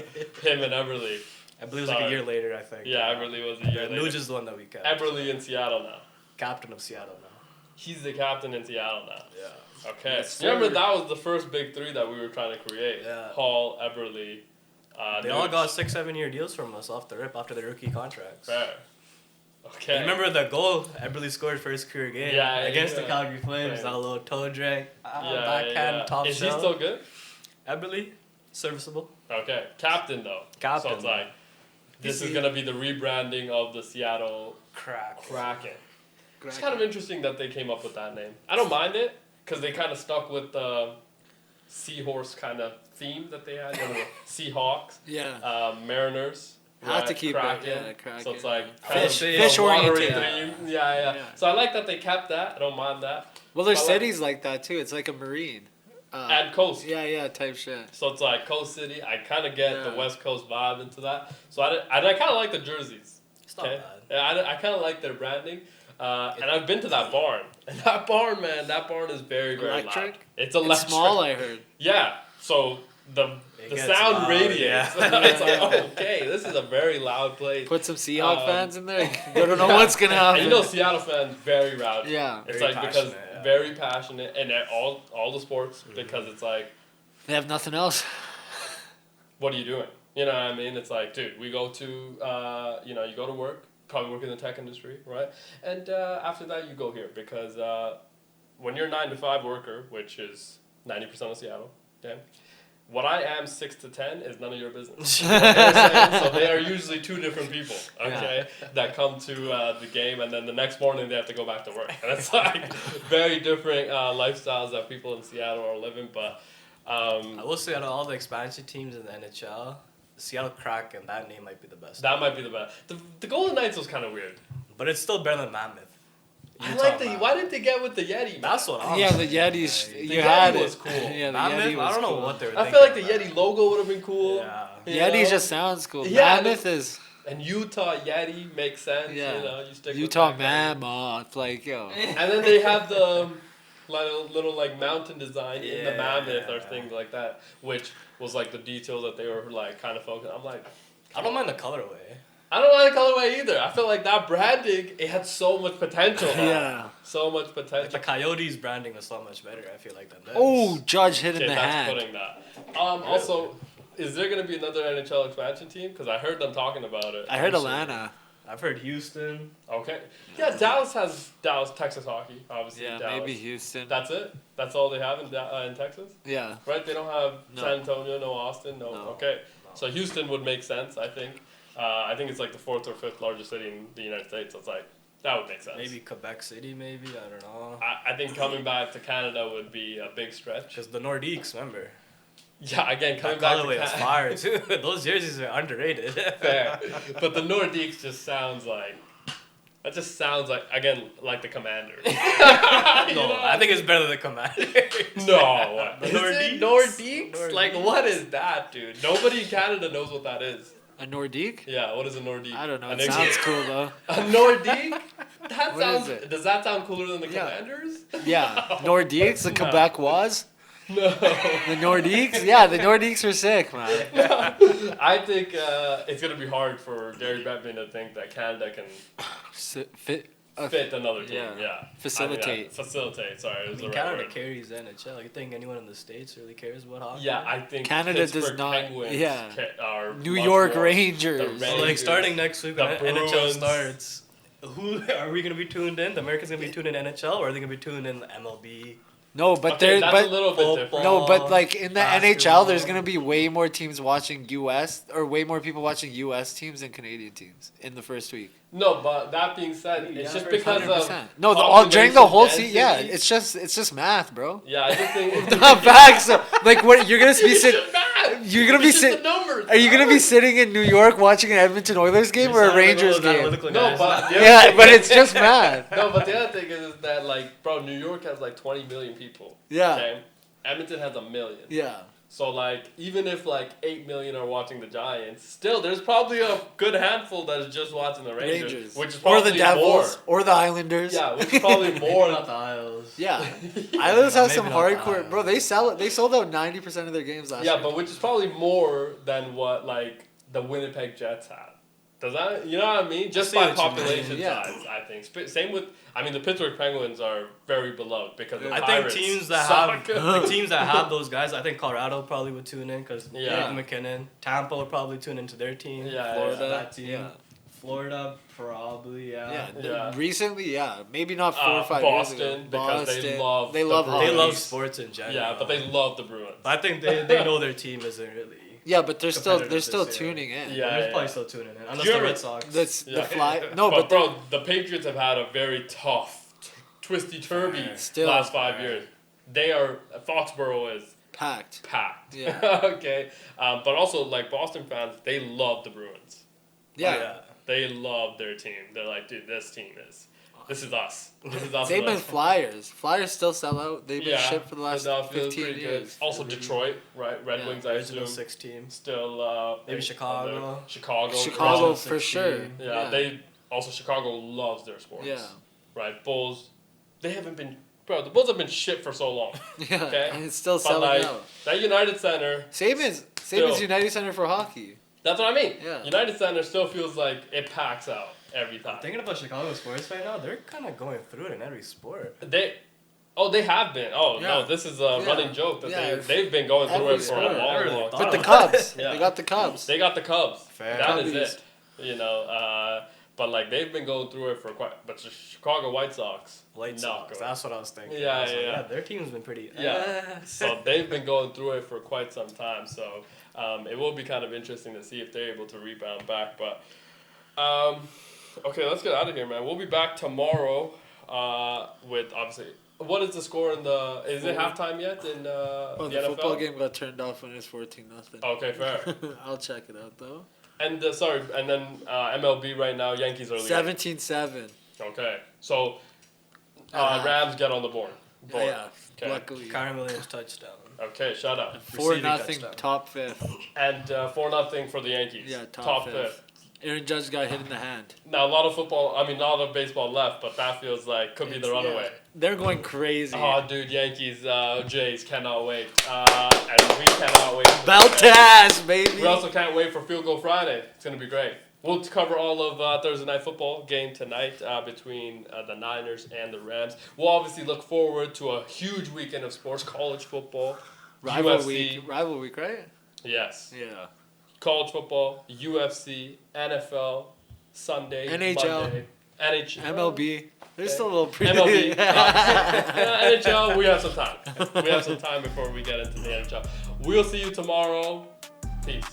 Him and Everly. I believe it was a year later, I think. Yeah, Everly was a year later. Nuge is the one that we kept. Everly in Seattle now. Captain of Seattle now. He's the captain in Seattle now. Yeah. Okay. Remember, that was the first big 3 that we were trying to create. Yeah. Hall, Everly, they all got 6-7 year deals from us off the rip after their rookie contracts. Fair. Okay. You remember the goal Eberle scored first career game against the Calgary Flames? That little toe drag, backhand, top Is shell. he still good? Eberle, serviceable. Okay. Captain, though. Captain. So it's this is going to be the rebranding of the Seattle Kraken. It's kind of interesting that they came up with that name. I don't mind it, because they kind of stuck with the seahorse kind of theme that they had. Seahawks. Yeah. Mariners. Have to keep Kraken. it. Kraken. So it's like fish oriented. Yeah. So I like that they kept that. I don't mind that. Well, there's cities like that too. It's like a marine. And coast. Yeah, type shit. So it's like Coast City. I kind of get the West Coast vibe into that. So I kind of like the jerseys. It's not bad. Yeah, I kind of like their branding. And I've been to that barn. And that barn, man, is very, very electric? loud. It's electric. It's small, I heard. Yeah. So the sound loud, radiates. Yeah. It's like, okay, this is a very loud place. Put some Seahawks fans in there. You don't know what's gonna happen. And you know, Seattle fans very rowdy. Yeah. It's very like because passionate, very passionate and at all the sports because it's like They have nothing else. what are you doing? You know what I mean? It's like, dude, we go to you go to work, probably work in the tech industry, right? And after that you go here because when you're a 9 to 5 worker, which is 90% of Seattle, damn. What I am 6 to 10 is none of your business. You know what I'm saying? So they are usually two different people, okay, that come to the game, and then the next morning they have to go back to work. And it's like very different lifestyles that people in Seattle are living. But I will say out of all the expansion teams in the NHL, the Seattle Kraken, that name might be the best. That might be the best. The Golden Knights was kind of weird. But it's still better than Mammoth. I like the. Why didn't they get with the Yeti? Man? That's what I'm Yeah, saying. the Yetis. The You Yeti had was it. cool. Yeah, the Mammoth, Yeti was I don't know cool. what they were I thinking. feel like the about. Yeti logo would have been cool. Yeah. You Yeti know? just sounds cool. Yeah, Mammoth is. And Utah Yeti makes sense. Yeah. You know, you stick with Utah that guy. Mammoth. Like, yo. And then they have the little like mountain design in the Yeah. mammoth or things like that, which was like the details that they were like kind of focused. I'm like, I don't mind the colorway. I don't like the colorway either. I feel like that branding, it had so much potential. Man. Yeah. So much Like potential. the Coyotes branding was so much better, I feel like, than this. Oh, Judge hit in Okay, the that's hand. putting that. Also, is there going to be another NHL expansion team? Because I heard them talking about it. I heard Atlanta. I've heard Houston. Okay. Yeah, Dallas has Texas hockey, obviously. Yeah, Dallas. maybe Houston. That's it? That's all they have in Texas? Yeah. Right? They don't have No. San Antonio, no Austin, no. No. Okay. So Houston would make sense, I think. I think it's like the 4th or 5th largest city in the United States. So it's like, that would make sense. Maybe Quebec City, maybe. I don't know. I think coming back to Canada would be a big stretch. Because the Nordiques, remember? Yeah, again, coming That back to colorway was Canada. fire, too. Those jerseys are underrated. Fair. But the Nordiques just sounds like, that just sounds like, again, like the Commanders. No, I think it's better than the Commanders. No. The Is it Nordiques? Nordiques? Like, what is that, dude? Nobody in Canada knows what that is. A Nordique? Yeah, what is a Nordique? I don't know. An It sounds cool, though. A Nordique? That What sounds. is it? Does that sound cooler than the Yeah. Commanders? Yeah. Nordiques? The Quebecois? No. The Nordiques? Yeah, the Nordiques are sick, man. I think it's gonna be hard for Gary Bettman to think that Canada can Fit. fit another team. yeah. Yeah. Facilitate. Facilitate. Sorry, it was the right Canada word. carries the NHL. You think anyone in the States really cares about hockey? Yeah, I think Canada does Pittsburgh not- Penguins yeah. are New much York more- Rangers. the So, like, Rangers, starting next week the when NHL Bruins. starts, who are we going to be tuned in? The Americans going to be tuned in NHL, or are they going to be tuned in MLB? No, but Okay, there, that's a but little bit different. no, but like in the NHL, Basketball. there's gonna be way more teams watching US or way more people watching US teams than Canadian teams in the first week. No, but that being said, it's just because of 100%. No, during the whole season, population yeah, it's just math, bro. Yeah, I just think Not facts. Like what you're gonna be it's sitting. just math. You're gonna be It's just sit- the numbers. Are you gonna be sitting in New York watching an Edmonton Oilers game or a Rangers game? No, but the other Yeah, thing but is- it's just math. No, but the other thing is that like, bro, New York has like 20 million people. Yeah. Okay? Edmonton has 1 million. Yeah. So like, even if like 8 million are watching the Giants, still there's probably a good handful that is just watching the Rangers, which is or probably the Devils more. or the Islanders. Yeah, which is probably more. Not the Isles. Yeah. Islanders have some Maybe not the hardcore, bro. They sold out 90% of their games last Yeah, year. but which is probably more than what like the Winnipeg Jets had. Does that, you know what I mean? Just see by what you mean. population Yeah. size, I think. Same with, I mean, the Pittsburgh Penguins are very beloved because the I think Pirates teams that suck. have like teams that have those guys, I think Colorado probably would tune in because Yeah. McKinnon. Tampa would probably tune into their team. Yeah, Florida, yeah. that team. Yeah. Florida probably, Yeah. Yeah. Recently, yeah. Maybe not 4 or 5 years ago. Boston, because they love They the love Bruins. They hockey. love sports in general. Yeah, but they love the Bruins. But I think they know their team isn't really. Yeah, but they're still competitive this year. tuning in. Yeah. They're probably still tuning in, unless You the ever- Red Sox. That's Yeah. the fly. No, but but bro, the Patriots have had a very tough, twisty turvy Still. last 5 years. They are, Foxborough is packed. packed. Yeah. Okay. But also, like, Boston fans, they love the Bruins. Yeah. They love their team. They're like, dude, this is us. This is us. They've been Flyers. Flyers still sell out. They've been shit for the last Philadelphia's 15 pretty years. good. Also Detroit, right? Red Wings, I Original assume. 6 team. Still, maybe Chicago. Chicago for sure. Yeah, they also Chicago loves their sports. Yeah. Right, Bulls. They haven't been. Bro, the Bulls have been shit for so long. Yeah, okay? and it's still But selling out. That United Center. Same as United Center for hockey. That's what I mean. Yeah. United Center still feels like it packs out every time. Thinking about Chicago sports right now, they're kind of going through it in every sport. They have been. No, this is a running joke that they've been going through it for a long time. With the Cubs, they got the Cubs. They got the Cubs. Fair. That is it. You know, but like they've been going through it for quite. But the Chicago White Sox. That's what I was thinking. Yeah. Their team's been pretty. So they've been going through it for quite some time. So it will be kind of interesting to see if they're able to rebound back. But okay, let's get out of here, man. We'll be back tomorrow with obviously. What is the score in the? Is it halftime yet in the NFL? The football game got turned off when it's 14-0. Okay, fair. I'll check it out though. And and then MLB right now, Yankees are leading. 17-7. Okay, so Rams get on the board. Yeah, okay. luckily. Kyron Williams touchdown. Okay, shout out. 4-0, top 5th. And 4-0 for the Yankees. Yeah, top 5th. Aaron Judge got hit in the hand. Now, a lot of baseball left, but that feels like could be the runaway. Yeah. They're going crazy. Oh, dude, Yankees, Jays cannot wait. And we cannot wait. Beltaz, baby. We also can't wait for Field Goal Friday. It's going to be great. We'll cover all of Thursday Night Football game tonight between the Niners and the Rams. We'll obviously look forward to a huge weekend of sports, college football, Rival UFC. week, right? Yes. Yeah. College football, UFC, NFL, Sunday, NHL. Monday, NHL. MLB. There's still a little pretty. MLB. NHL, we have some time. We have some time before we get into the NHL. We'll see you tomorrow. Peace.